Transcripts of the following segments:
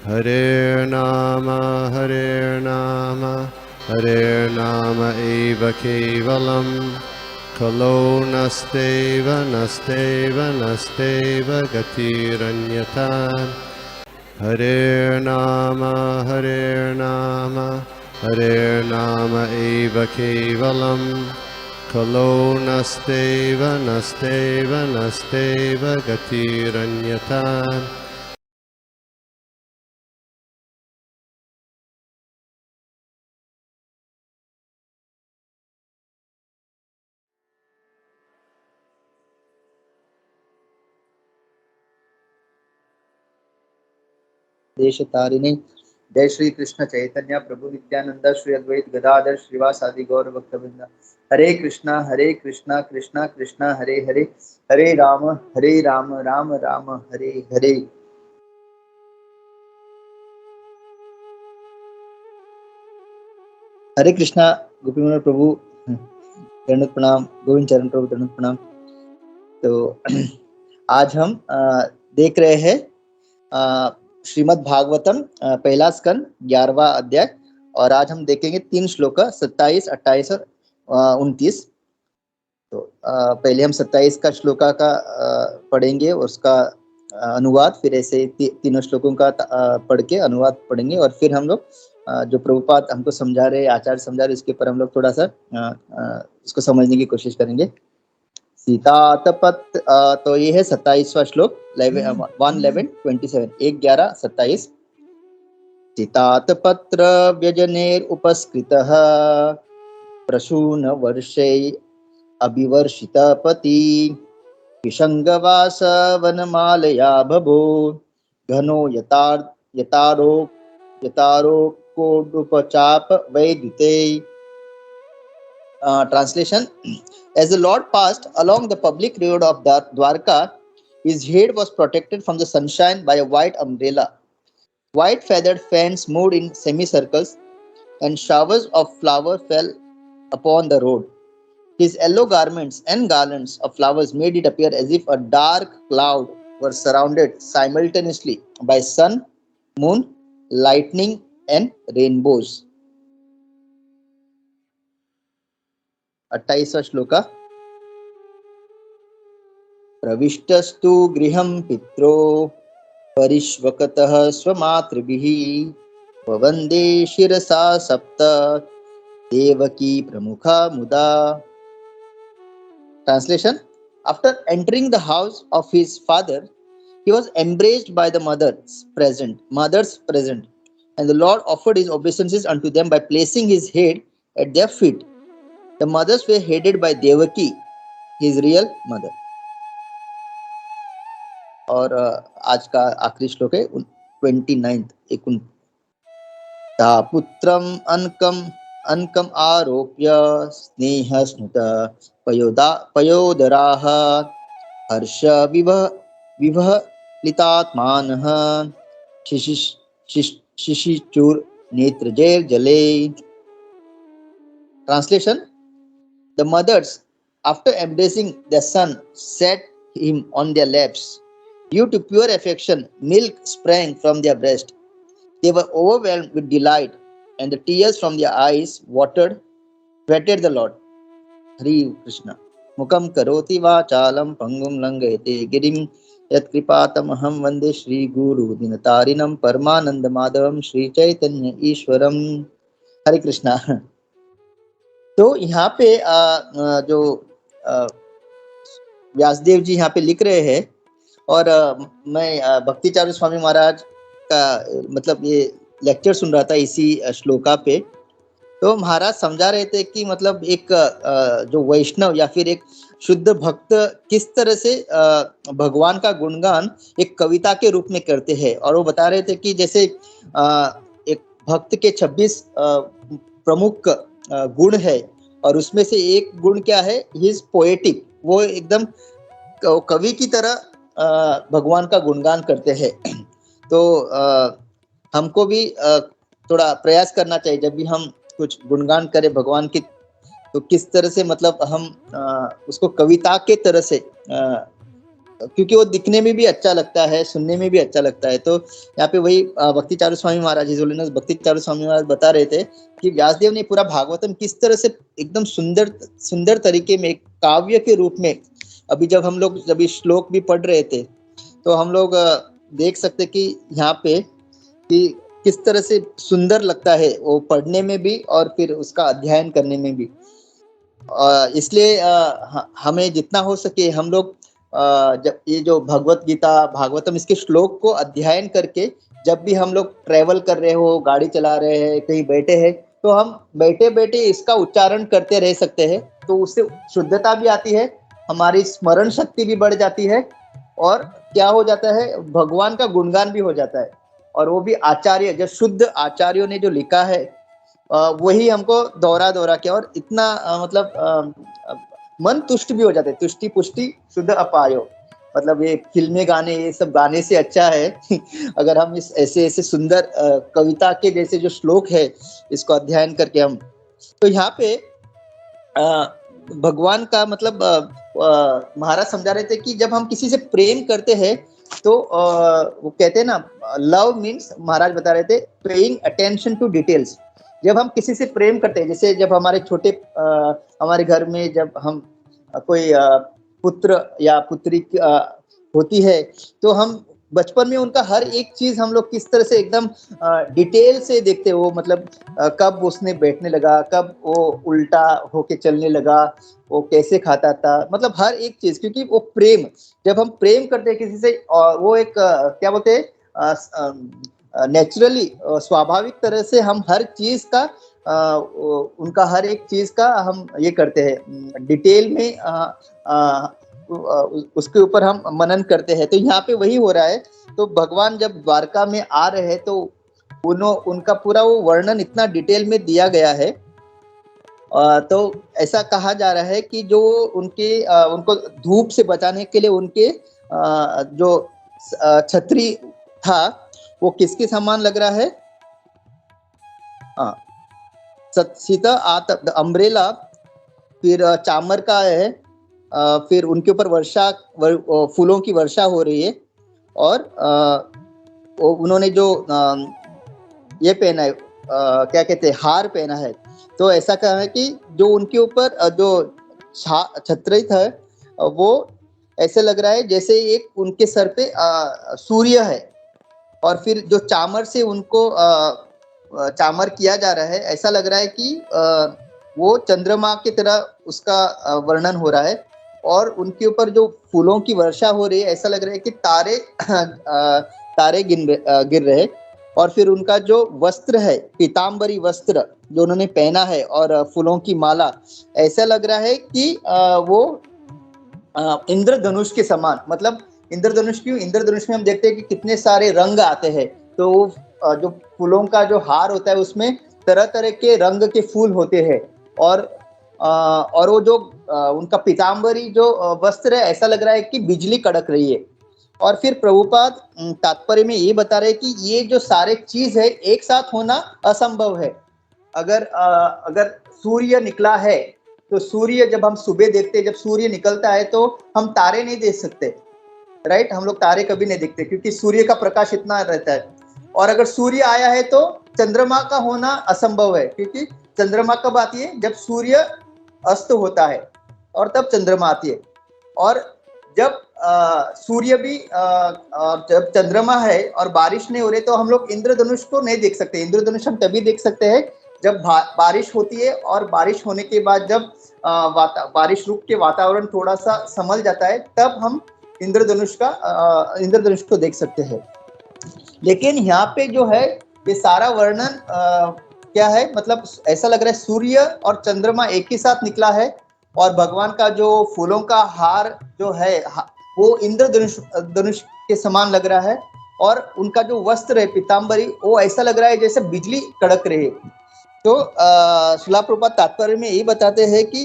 Hare Nama Hare Nama eva kevalam Kalo nasteva nasteva nasteva gatiranyata Hare Nama Hare Nama eva kevalam Kalo nasteva nasteva nasteva gatiranyata देश तारिणे जय श्री कृष्ण चैतन्य प्रभु नित्यानंद श्री अद्वैत गदाधर श्रीवासादि गौर भक्तवृंद हरे कृष्णा कृष्णा कृष्णा हरे हरे हरे राम राम राम हरे हरे। हरे कृष्णा गोपी प्रभु दंडवत प्रणाम, गोविंद चरण प्रभु दंडवत प्रणाम। तो आज हम देख रहे हैं श्रीमद् भागवतम पहला स्कंद 11वां अध्याय, और आज हम देखेंगे 3 श्लोक 27, 28 और 29। तो पहले हम 27 का श्लोका का पढ़ेंगे, उसका अनुवाद, फिर ऐसे तीनों श्लोकों का पढ़ के अनुवाद पढ़ेंगे, और फिर हम लोग जो प्रभुपाद हमको समझा रहे, आचार्य समझा रहे, इसके ऊपर हम लोग थोड़ा सा इसको समझने की कोशिश करेंगे। सीतातपत् तो ये है 27वां श्लोक 1:11-27 1:11-27। सीतातपत्र व्यजनेर उपस्कृतः प्रसून वर्षै अभिवर्षितपति विषंगवास वनमालया बभो घनो यतारोकोडुपचाप वैद्युते। Translation: As the Lord passed along the public road of Dwarka, his head was protected from the sunshine by a white umbrella. White feathered fans moved in semicircles, and showers of flower fell upon the road. His yellow garments and garlands of flowers made it appear as if a dark cloud were surrounded simultaneously by sun, moon, lightning, and rainbows. 28वां shloka. प्रविष्टस्तु गृहं पित्रो परिष्वकतः स्वमातृभिः ववन्दे शिरसा सप्त देवकी प्रमुखा मुदा। Translation: After entering the house of his father, he was embraced by the mothers present, and the Lord offered his obeisances unto them by placing his head at their feet. The mothers were headed by Devaki, his real mother. और आज का आखिरी श्लोक है 29 ता पुत्रम अनकम आरोप्य स्नेह स्नुत पयोदराः हर्ष विवहलितात्मानः शिशिचुर नेत्रजैर जले। Translation: The mothers, after embracing their son, set him on their laps. Due to pure affection, milk sprang from their breast. They were overwhelmed with delight, and the tears from their eyes wetted the Lord. Hare Krishna. Mukam karoti vachalam pangum langayate girim yatkripatamaham vande Shri Guru dinatarinam Paramananda Madhavam Shri Chaitanya Ishwaram. Hare Krishna. तो यहाँ पे जो व्यासदेव जी यहाँ पे लिख रहे हैं, और मैं भक्तिचार्य स्वामी महाराज का मतलब ये लेक्चर सुन रहा था इसी श्लोका पे। तो महाराज समझा रहे थे कि मतलब एक जो वैष्णव या फिर एक शुद्ध भक्त किस तरह से भगवान का गुणगान एक कविता के रूप में करते हैं, और वो बता रहे थे कि जैसे एक भक्त के 26 प्रमुख गुण है, और उसमें से एक गुण क्या है, ही इज पोएटिक, वो एकदम कवि की तरह भगवान का गुणगान करते हैं। तो हमको भी थोड़ा प्रयास करना चाहिए, जब भी हम कुछ गुणगान करें भगवान की, तो किस तरह से मतलब हम उसको कविता के तरह से क्योंकि वो दिखने में भी अच्छा लगता है, सुनने में भी अच्छा लगता है। तो यहाँ पे वही भक्ति चारू स्वामी महाराज, हिज होलीनेस भक्ति चारू स्वामी महाराज बता रहे थे कि व्यासदेव ने पूरा भागवतम किस तरह से एकदम सुंदर सुंदर तरीके में काव्य के रूप में, अभी जब इस श्लोक भी पढ़ रहे थे तो हम लोग देख सकते कि यहाँ पे कि किस तरह से सुंदर लगता है वो पढ़ने में भी और फिर उसका अध्ययन करने में भी। इसलिए हमें जितना हो सके हम लोग जब ये जो भगवत गीता भागवतम इसके श्लोक को अध्ययन करके, जब भी हम लोग ट्रेवल कर रहे हो, गाड़ी चला रहे हैं, कहीं बैठे हैं, तो हम बैठे बैठे इसका उच्चारण करते रह सकते हैं। तो उससे शुद्धता भी आती है, हमारी स्मरण शक्ति भी बढ़ जाती है, और क्या हो जाता है, भगवान का गुणगान भी हो जाता है। और वो भी आचार्य, जो शुद्ध आचार्यों ने जो लिखा है वही हमको दोहरा दोहरा के, और इतना मन तुष्ट भी हो जाते हैं। तुष्टि पुष्टि शुद्ध अपायो, मतलब ये फिल्में गाने ये सब गाने से अच्छा है अगर हम इस ऐसे ऐसे सुंदर कविता के जैसे जो श्लोक है इसको अध्ययन करके हम, तो यहाँ पे भगवान का मतलब महाराज समझा रहे थे कि जब हम किसी से प्रेम करते हैं तो वो कहते हैं ना, लव मीन्स, महाराज बता रहे थे, पेइंग अटेंशन टू डिटेल्स। जब हम किसी से प्रेम करते हैं, जैसे जब हमारे छोटे हमारे घर में जब हम कोई पुत्र या पुत्री होती है, तो हम बचपन में उनका हर एक चीज हम लोग किस तरह से एकदम डिटेल से देखते हो, मतलब कब उसने बैठने लगा, कब वो उल्टा होके चलने लगा, वो कैसे खाता था, मतलब हर एक चीज, क्योंकि वो प्रेम, जब हम प्रेम करते हैं किसी से, वो एक क्या बोलते हैं, नेचुरली स्वाभाविक तरह से हम हर चीज का उनका हर एक चीज का हम ये करते हैं, डिटेल में उसके ऊपर हम मनन करते हैं। तो यहाँ पे वही हो रहा है। तो भगवान जब द्वारका में आ रहे हैं तो उनका पूरा वो वर्णन इतना डिटेल में दिया गया है। तो ऐसा कहा जा रहा है कि जो उनको धूप से बचाने के लिए उनके जो छतरी था वो किसके समान लग रहा है, सीता अम्ब्रेला, फिर चामर का है, फिर उनके ऊपर फूलों की वर्षा हो रही है, और उन्होंने जो ये पहना है, क्या कहते हैं, हार पहना है। तो ऐसा कहा है कि जो उनके ऊपर जो छत्र है वो ऐसे लग रहा है जैसे एक उनके सर पे सूर्य है, और फिर जो चामर से उनको चामर किया जा रहा है, ऐसा लग रहा है कि वो चंद्रमा की तरह उसका वर्णन हो रहा है, और उनके ऊपर जो फूलों की वर्षा हो रही है, ऐसा लग रहा है कि तारे गिर रहे। और फिर उनका जो वस्त्र है, पीताम्बरी वस्त्र जो उन्होंने पहना है, और फूलों की माला, ऐसा लग रहा है कि वो इंद्रधनुष के समान। मतलब इंद्रधनुष क्यों, इंद्रधनुष में हम देखते हैं कि कितने सारे रंग आते हैं, तो जो फूलों का जो हार होता है उसमें तरह तरह के रंग के फूल होते हैं, और वो जो उनका पीताम्बरी जो वस्त्र है, ऐसा लग रहा है कि बिजली कड़क रही है। और फिर प्रभुपाद तात्पर्य में ये बता रहे हैं कि ये जो सारे चीज है एक साथ होना असंभव है। अगर सूर्य निकला है तो सूर्य जब हम सुबह देखते हैं, जब सूर्य निकलता है तो हम तारे नहीं देख सकते, राइट, हम लोग तारे कभी नहीं देखते क्योंकि सूर्य का प्रकाश इतना रहता है। और अगर सूर्य आया है तो चंद्रमा का होना असंभव है, क्योंकि चंद्रमा कब आती है, जब सूर्य अस्त होता है और तब चंद्रमा आती है। और जब सूर्य भी जब चंद्रमा है और बारिश नहीं हो रही तो हम लोग इंद्रधनुष को नहीं देख सकते। इंद्रधनुष हम तभी देख सकते हैं जब बारिश होती है, और बारिश होने के बाद जब बारिश रुक के वातावरण थोड़ा सा संभल जाता है, तब हम इंद्रधनुष को देख सकते हैं। लेकिन यहाँ पे जो है ये सारा वर्णन क्या है, मतलब ऐसा लग रहा है सूर्य और चंद्रमा एक ही साथ निकला है, और भगवान का जो फूलों का हार जो है वो इंद्रधनुष के समान लग रहा है, और उनका जो वस्त्र है पीताम्बरी, वो ऐसा लग रहा है जैसे बिजली कड़क रही है। तो श्रील प्रभुपाद तात्पर्य में ये बताते हैं कि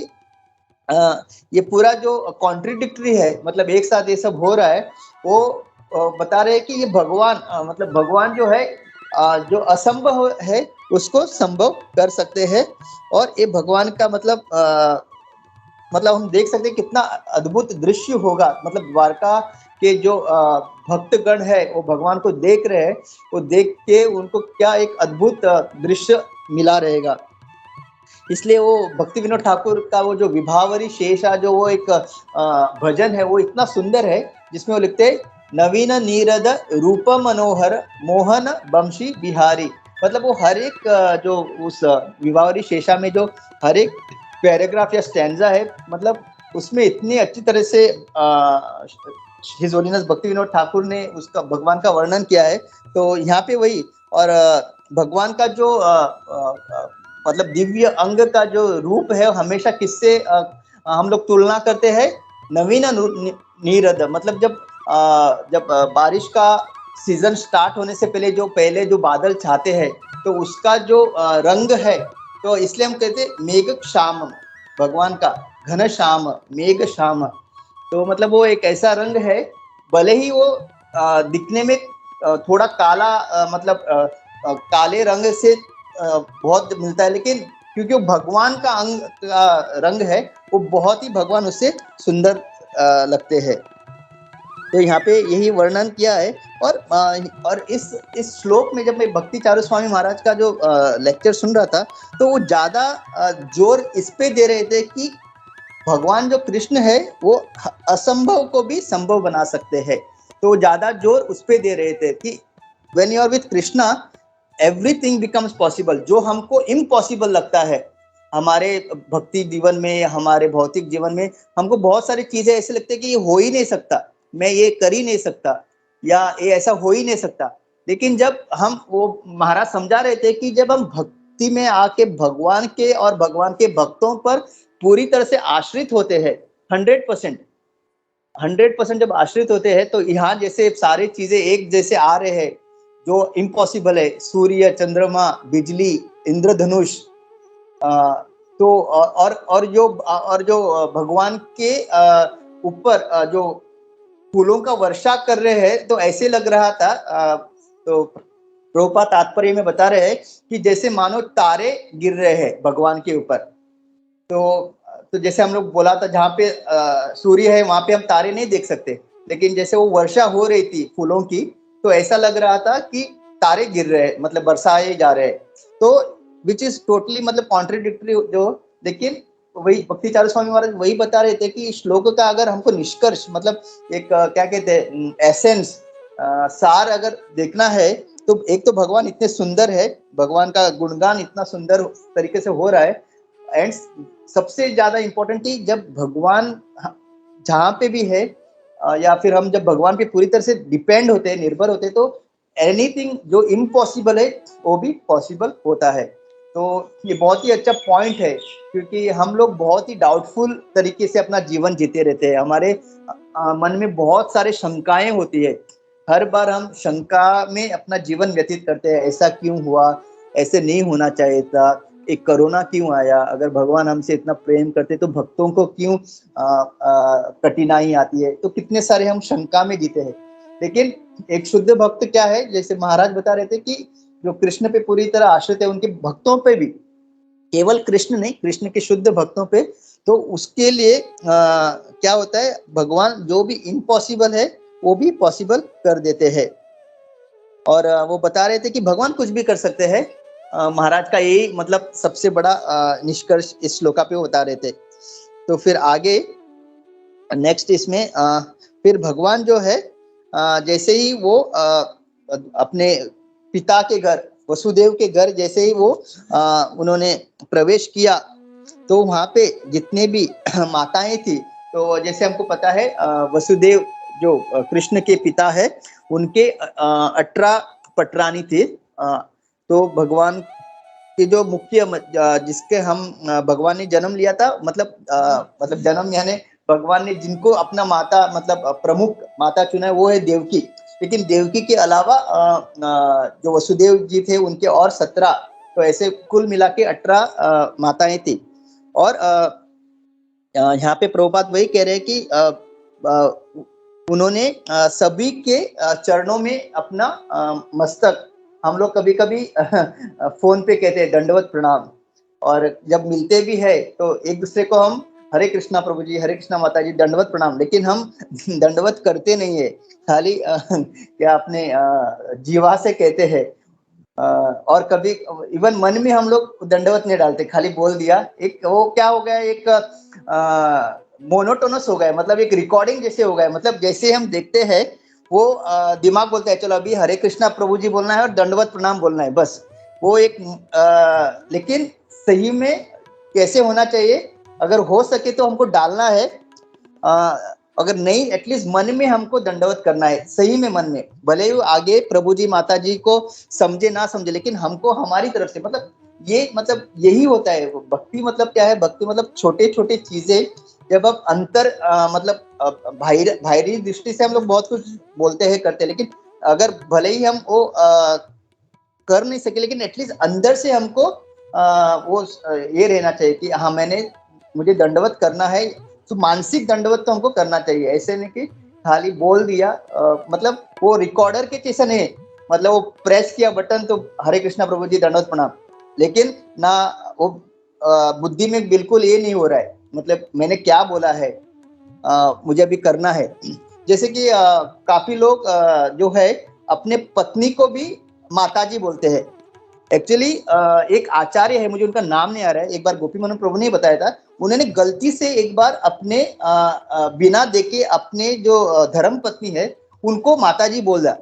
ये पूरा जो कॉन्ट्रडिक्टरी है, मतलब एक साथ ये सब हो रहा है, वो बता रहे हैं कि ये भगवान मतलब भगवान जो है जो असंभव है उसको संभव कर सकते हैं। और ये भगवान का मतलब मतलब हम देख सकते हैं कितना अद्भुत दृश्य होगा। मतलब द्वारका के जो भक्तगण है वो भगवान को देख रहे हैं, वो देख के उनको क्या एक अद्भुत दृश्य मिला रहेगा। इसलिए वो भक्ति विनोद ठाकुर का वो जो विभावरी शेषा जो वो एक भजन है वो इतना सुंदर है, जिसमें वो लिखते हैं नवीन नीरद रूप मनोहर मोहन बंशी बिहारी। मतलब वो हर एक जो उस विभावरी शेषा में जो हर एक पैराग्राफ या स्टैंजा है, मतलब उसमें इतनी अच्छी तरह से हिज होलीनेस भक्ति विनोद ठाकुर ने उसका भगवान का वर्णन किया है। तो यहाँ पे वही, और भगवान का जो मतलब दिव्य अंग का जो रूप है हमेशा किससे हम लोग तुलना करते हैं, नवीन नीरद। मतलब जब बारिश का सीजन स्टार्ट होने से पहले जो बादल छाते हैं, तो उसका जो रंग है, तो इसलिए हम कहते हैं मेघ श्याम, भगवान का घन श्याम, मेघ श्याम। तो मतलब वो एक ऐसा रंग है, भले ही वो दिखने में थोड़ा काला, मतलब काले रंग से बहुत मिलता है, लेकिन क्योंकि वो भगवान का अंग का रंग है, वो बहुत ही भगवान उससे सुंदर लगते हैं। तो यहाँ पे यही वर्णन किया है। और इस श्लोक में जब मैं भक्ति चारू स्वामी महाराज का जो लेक्चर सुन रहा था, तो वो ज्यादा जोर इस पे दे रहे थे कि भगवान जो कृष्ण है वो असंभव को भी संभव बना सकते हैं। तो ज्यादा जोर उस पे दे रहे थे कि when you are with Krishna everything becomes possible. जो हमको इम्पॉसिबल लगता है हमारे भक्ति जीवन में, हमारे भौतिक जीवन में, हमको बहुत सारी चीजें ऐसे लगती है कि ये हो ही नहीं सकता, मैं ये कर ही नहीं सकता, या ये ऐसा हो ही नहीं सकता। लेकिन जब हम, वो महाराज समझा रहे थे कि जब हम भक्ति में आके भगवान के और भगवान के भक्तों पर पूरी तरह से आश्रित होते हैं, 100% जब आश्रित होते हैं, तो यहाँ जैसे सारी चीजें एक जैसे आ रहे हैं, जो इम्पॉसिबल है, सूर्य, चंद्रमा, बिजली, इंद्रधनुष, तो और जो भगवान के ऊपर जो फूलों का वर्षा कर रहे हैं, तो ऐसे लग रहा था, तो प्रभुपाद तात्पर्य में बता रहे हैं कि जैसे मानो तारे गिर रहे हैं भगवान के ऊपर। तो जैसे हम लोग बोला था, जहाँ पे सूर्य है वहां पे हम तारे नहीं देख सकते, लेकिन जैसे वो वर्षा हो रही थी फूलों की, तो ऐसा लग रहा था कि तारे गिर रहे हैं, मतलब बरसाए जा रहे हैं। तो विच इज टोटली मतलब कॉन्ट्रडिक्टरी जो, लेकिन वही भक्ति चारू स्वामी महाराज वही बता रहे थे कि श्लोक का अगर हमको निष्कर्ष, मतलब एक क्या कहते हैं एसेंस, सार अगर देखना है, तो एक तो भगवान इतने सुंदर है, भगवान का गुणगान इतना सुंदर तरीके से हो रहा है, एंड सबसे ज्यादा इंपॉर्टेंट कि जब भगवान जहाँ पे भी है, या फिर हम जब भगवान पे पूरी तरह से डिपेंड होते हैं, निर्भर होते हैं, तो एनीथिंग जो इम्पॉसिबल है वो भी पॉसिबल होता है। तो ये बहुत ही अच्छा पॉइंट है, क्योंकि हम लोग बहुत ही डाउटफुल तरीके से अपना जीवन जीते रहते हैं। हमारे मन में बहुत सारे शंकाएं होती है, हर बार हम शंका में अपना जीवन व्यतीत करते हैं, ऐसा क्यों हुआ, ऐसे नहीं होना चाहिए था, एक कोरोना क्यों आया, अगर भगवान हमसे इतना प्रेम करते तो भक्तों को क्यों कठिनाई आती है। तो कितने सारे हम शंका में जीते हैं। लेकिन एक शुद्ध भक्त क्या है, जैसे महाराज बता रहे थे कि जो कृष्ण पे पूरी तरह आश्रित है, उनके भक्तों पे भी, केवल कृष्ण नहीं, कृष्ण के शुद्ध भक्तों पे, तो उसके लिए क्या होता है, भगवान जो भी इम्पॉसिबल है वो भी पॉसिबल कर देते हैं। और वो बता रहे थे कि भगवान कुछ भी कर सकते हैं। महाराज का यही मतलब सबसे बड़ा निष्कर्ष इस श्लोका पे बता रहे थे। तो फिर आगे नेक्स्ट इसमें फिर भगवान जो है, जैसे ही वो अपने पिता के घर, वसुदेव के घर जैसे ही वो उन्होंने प्रवेश किया, तो वहां पे जितने भी माताएं थी, तो जैसे हमको पता है वसुदेव जो कृष्ण के पिता है, उनके 18 पटरानी थे। तो भगवान के जो मुख्य जिसके हम भगवान ने जन्म लिया था, मतलब जन्म यानी भगवान ने जिनको अपना माता, मतलब प्रमुख माता चुना है, वो है देवकी। लेकिन देवकी के अलावा जो वसुदेव जी थे उनके और 17, तो ऐसे कुल मिला के 18 माताएं थी। और यहाँ पे प्रभुपाद वही कह रहे हैं कि उन्होंने सभी के चरणों में अपना मस्तक, हम लोग कभी कभी फोन पे कहते हैं दंडवत प्रणाम, और जब मिलते भी है तो एक दूसरे को हम हरे कृष्णा प्रभु जी, हरे कृष्णा माता जी, दंडवत प्रणाम, लेकिन हम दंडवत करते नहीं है, खाली क्या अपने जीवा से कहते हैं। और कभी इवन मन में हम लोग दंडवत नहीं डालते, खाली बोल दिया। एक वो क्या हो गया, एक मोनोटोनस हो गया, मतलब एक रिकॉर्डिंग जैसे हो गया, मतलब जैसे हम देखते हैं वो दिमाग बोलता है चलो अभी हरे कृष्णा प्रभु जी बोलना है और दंडवत प्रणाम बोलना है, बस वो एक लेकिन सही में कैसे होना चाहिए, अगर हो सके तो हमको डालना है, अगर नहीं एटलीस्ट मन में हमको दंडवत करना है, सही में मन में, भले ही आगे प्रभु जी माता जी को समझे ना समझे, लेकिन हमको हमारी तरफ से, मतलब ये मतलब यही होता है भक्ति। मतलब क्या है भक्ति, मतलब छोटे छोटे चीजें जब हम अंतर मतलब बाहरी दृष्टि से हम लोग बहुत कुछ बोलते हैं करते हैं, लेकिन अगर भले ही हम वो कर नहीं सके, लेकिन एटलीस्ट अंदर से हमको वो ये रहना चाहिए कि हाँ मुझे दंडवत करना है, तो मानसिक दंडवत तो हमको करना चाहिए, ऐसे नहीं कि खाली बोल दिया। मतलब वो रिकॉर्डर के जैसा नहीं, मतलब वो प्रेस किया बटन तो हरे कृष्णा प्रभु जी दंडवत प्रणाम, लेकिन ना वो बुद्धि में बिल्कुल ये नहीं हो रहा है, मतलब मैंने क्या बोला है, मुझे अभी करना है। जैसे कि काफी लोग जो है अपने पत्नी को भी माताजी बोलते हैं। एक्चुअली एक आचार्य है, मुझे उनका नाम नहीं आ रहा है, एक बार गोपी मनोहर प्रभु ने बताया था, उन्होंने गलती से एक बार अपने बिना देखे अपने जो धर्म पत्नी है उनको माताजी बोल दिया,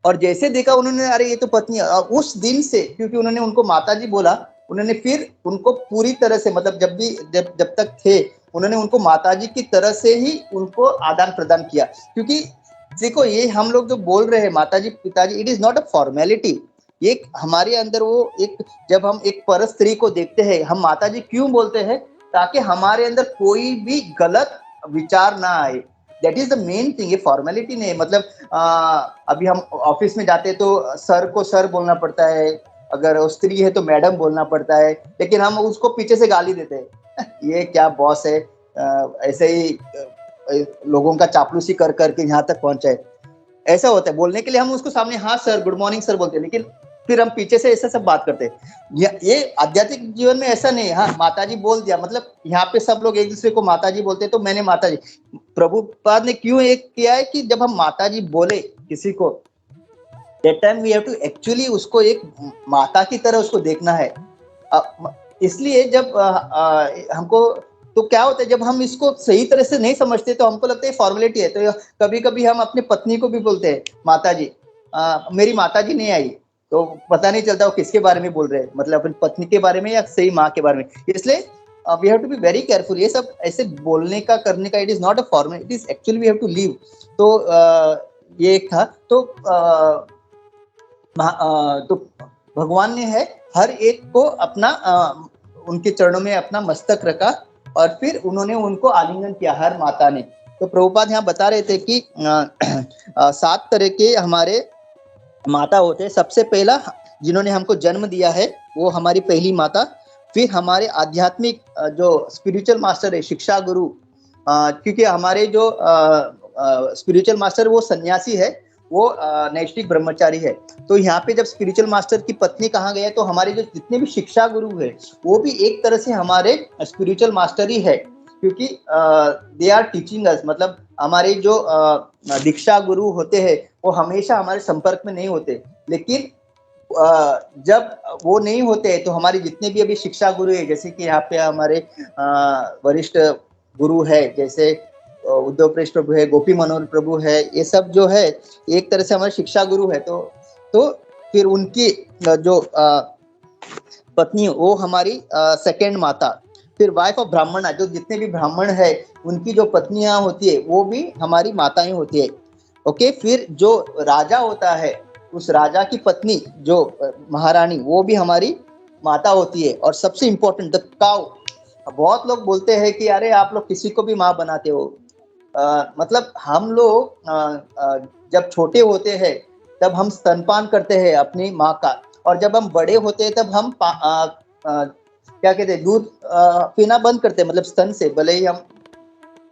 और जैसे देखा उन्होंने अरे ये तो पत्नी, उस दिन से क्योंकि उन्होंने उनको माताजी बोला, उन्होंने फिर उनको पूरी तरह से, मतलब जब तक थे उन्होंने उनको माताजी की तरह से ही उनको आदान प्रदान किया। क्योंकि देखो ये हम लोग जो बोल रहे हैं माताजी पिताजी, it is not a formality, ये हमारे अंदर वो एक, जब हम एक पर स्त्री को देखते हैं हम माताजी क्यों बोलते हैं, ताकि हमारे अंदर कोई भी गलत विचार ना आए, that is the main thing, ये फॉर्मेलिटी नहीं है। मतलब अभी हम ऑफिस में जाते हैं तो सर को सर बोलना पड़ता है, अगर वो स्त्री है तो मैडम बोलना पड़ता है, लेकिन हम उसको पीछे से गाली देते हैं ये क्या बॉस है, ऐसे ही लोगों का चापलूसी कर करके यहाँ तक पहुंचा है, ऐसा होता है। बोलने के लिए हम उसको सामने हाँ सर गुड मॉर्निंग सर बोलते हैं, लेकिन फिर हम पीछे से ऐसा सब बात करते हैं। ये आध्यात्मिक जीवन में ऐसा नहीं है, हाँ माताजी बोल दिया, मतलब यहाँ पे सब लोग एक दूसरे को माताजी बोलते हैं, तो मैंने माताजी, प्रभुपाद ने क्यों एक किया है कि जब हम माताजी बोले किसी को, that time we have to actually उसको एक माता की तरह उसको देखना है। इसलिए जब हमको तो क्या होता है, जब हम इसको सही तरह से नहीं समझते तो हमको लगता है फॉर्मेलिटी है, तो कभी कभी हम अपनी पत्नी को भी बोलते हैं माता जी, मेरी माता जी नहीं आई, तो पता नहीं चलता वो किसके बारे में बोल रहे हैं, मतलब अपनी पत्नी के बारे में या सही माँ के बारे में। इसलिए we have to be very careful, ये सब ऐसे बोलने का करने का, it is not a formal, it is actually we have to leave. तो ये एक था, तो तो भगवान ने है हर एक को अपना उनके चरणों में अपना मस्तक रखा, और फिर उन्होंने उनको आलिंगन किया हर माता ने। तो प्रभुपाद यहाँ बता रहे थे कि 7 तरह के हमारे माता होते हैं। सबसे पहला जिन्होंने हमको जन्म दिया है वो हमारी पहली माता, फिर हमारे आध्यात्मिक जो स्पिरिचुअल मास्टर है, शिक्षा गुरु, क्योंकि हमारे जो स्पिरिचुअल मास्टर वो सन्यासी है, वो नैष्ठिक ब्रह्मचारी है। तो यहाँ पे जब स्पिरिचुअल मास्टर की पत्नी कहा गया, तो हमारे जो जितने भी शिक्षा गुरु है वो भी एक तरह से हमारे स्पिरिचुअल मास्टर ही है, क्योंकि दे आर टीचिंग अस, मतलब हमारे जो दीक्षा गुरु होते हैं वो हमेशा हमारे संपर्क में नहीं होते, लेकिन जब वो नहीं होते तो हमारे जितने भी अभी शिक्षा गुरु है, जैसे कि यहाँ पे हमारे वरिष्ठ गुरु है, जैसे उद्धव प्रेष प्रभु है, गोपी मनोहर प्रभु है, ये सब जो है एक तरह से हमारे शिक्षा गुरु है। तो फिर उनकी जो पत्नी वो हमारी सेकेंड माता, फिर वाइफ ऑफ ब्राह्मण, जो जितने भी ब्राह्मण है उनकी जो पत्नियां होती है वो भी हमारी माताएं होती है। ओके, फिर जो राजा होता है उस राजा की पत्नी जो महारानी, वो भी हमारी माता होती है। और सबसे इम्पोर्टेंट द काउ, बहुत लोग बोलते हैं कि अरे आप लोग किसी को भी माँ बनाते हो, मतलब हम लोग जब छोटे होते हैं तब हम स्तनपान करते हैं अपनी माँ का, और जब हम बड़े होते हैं तब हम क्या कहते हैं दूध पीना बंद करते हैं, मतलब स्तन से, भले ही हम,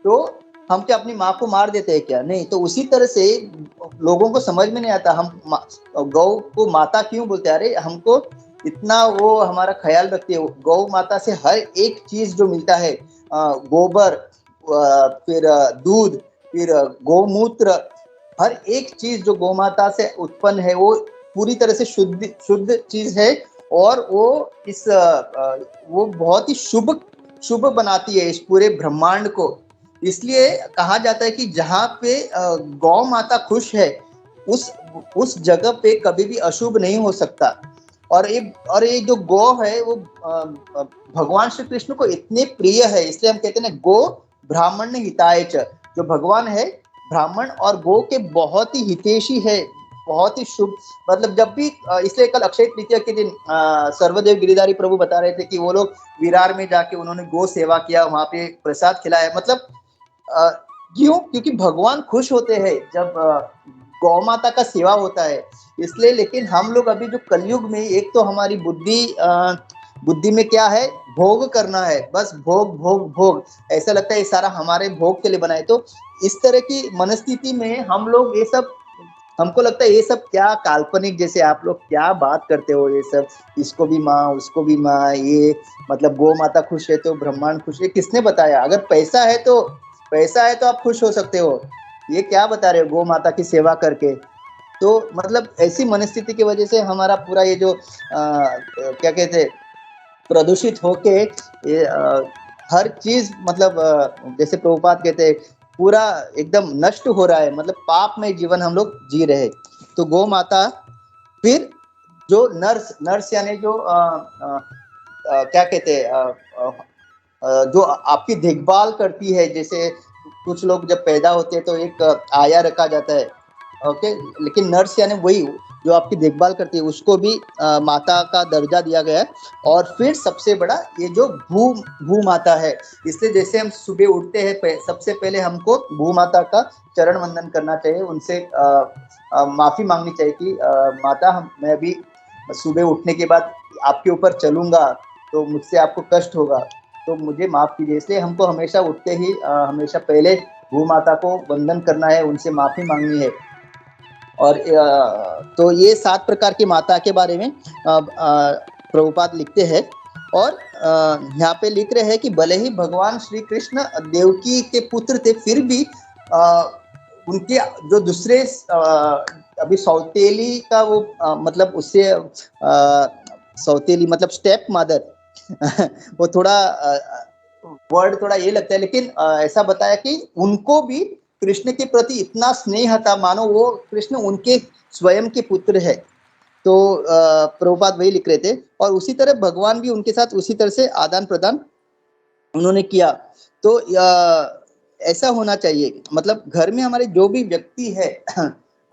तो हम क्या अपनी माँ को मार देते हैं क्या? नहीं। तो उसी तरह से लोगों को समझ में नहीं आता हम गौ को माता क्यों बोलते हैं। अरे हमको इतना वो हमारा ख्याल रखती है, गौ माता से हर एक चीज जो मिलता है गोबर, फिर दूध, फिर गोमूत्र, हर एक चीज जो गोमाता से उत्पन्न है वो पूरी तरह से शुद्ध शुद्ध चीज है। और वो बहुत ही शुभ शुभ बनाती है इस पूरे ब्रह्मांड को। इसलिए कहा जाता है कि जहाँ पे गौ माता खुश है, उस उस जगह पे कभी भी अशुभ नहीं हो सकता। और ये जो गौ है वो भगवान श्री कृष्ण को इतने प्रिय है, इसलिए हम कहते हैं ना, गो ब्राह्मण हिताय च। जो भगवान है ब्राह्मण और गो के बहुत ही हितैषी है, बहुत ही शुभ। मतलब जब भी इसलिए कल अक्षय तृतीया के दिन सर्वदेव गिरिधारी प्रभु बता रहे थे कि वो लोग विरार में जाके उन्होंने गो सेवा किया, वहां पे प्रसाद खिलाया। मतलब अ, क्यों? क्योंकि भगवान खुश होते हैं जब गौ माता का सेवा होता है, इसलिए। लेकिन हम लोग अभी जो कलयुग में, एक तो हमारी बुद्धि में क्या है, भोग करना है, बस भोग भोग भोग, ऐसा लगता है ये सारा हमारे भोग के लिए बना है। तो इस तरह की मनस्थिति में हम लोग ये सब, हमको लगता है ये सब क्या काल्पनिक, जैसे आप लोग क्या बात करते हो ये सब, इसको भी माँ उसको भी माँ, ये मतलब गौ माता खुश है तो ब्रह्मांड खुश है, किसने बताया? अगर पैसा है तो आप खुश हो सकते हो, ये क्या बता रहे हो गौ माता की सेवा करके? तो मतलब ऐसी मनस्थिति की वजह से हमारा पूरा ये जो क्या कहते हैं, प्रदूषित होके ये हर चीज, मतलब जैसे प्रभुपाद कहते हैं, पूरा एकदम नष्ट हो रहा है, मतलब पाप में जीवन हम लोग जी रहे हैं। तो गौ माता, फिर जो नर्स नर्स यानी जो क्या कहते हैं, जो आपकी देखभाल करती है, जैसे कुछ लोग जब पैदा होते हैं तो एक आया रखा जाता है, ओके, लेकिन नर्स यानी वही जो आपकी देखभाल करती है, उसको भी माता का दर्जा दिया गया है। और फिर सबसे बड़ा ये जो भू माता है, इसलिए जैसे हम सुबह उठते हैं सबसे पहले हमको भू माता का चरण वंदन करना चाहिए, उनसे माफी मांगनी चाहिए कि माता, मैं अभी सुबह उठने के बाद आपके ऊपर चलूंगा तो मुझसे आपको कष्ट होगा, तो मुझे माफ कीजिए। इसलिए हमको हमेशा उठते ही हमेशा पहले भू माता को वंदन करना है, उनसे माफी मांगनी है। और तो ये 7 प्रकार की माता के बारे में प्रभुपाद लिखते हैं। और यहाँ पे लिख रहे हैं कि भले ही भगवान श्री कृष्ण देवकी के पुत्र थे, फिर भी उनके जो दूसरे अभी सौतेली का वो मतलब उससे सौतेली मतलब स्टेप मदर वो थोड़ा वर्ड थोड़ा ये लगता है, लेकिन ऐसा बताया कि उनको भी कृष्ण के प्रति इतना स्नेह था, मानो वो कृष्ण उनके स्वयं के पुत्र है। तो प्रभुपाद वही लिख रहे थे। और उसी तरह भगवान भी उनके साथ उसी तरह से आदान प्रदान उन्होंने किया। तो ऐसा होना चाहिए, मतलब घर में हमारे जो भी व्यक्ति है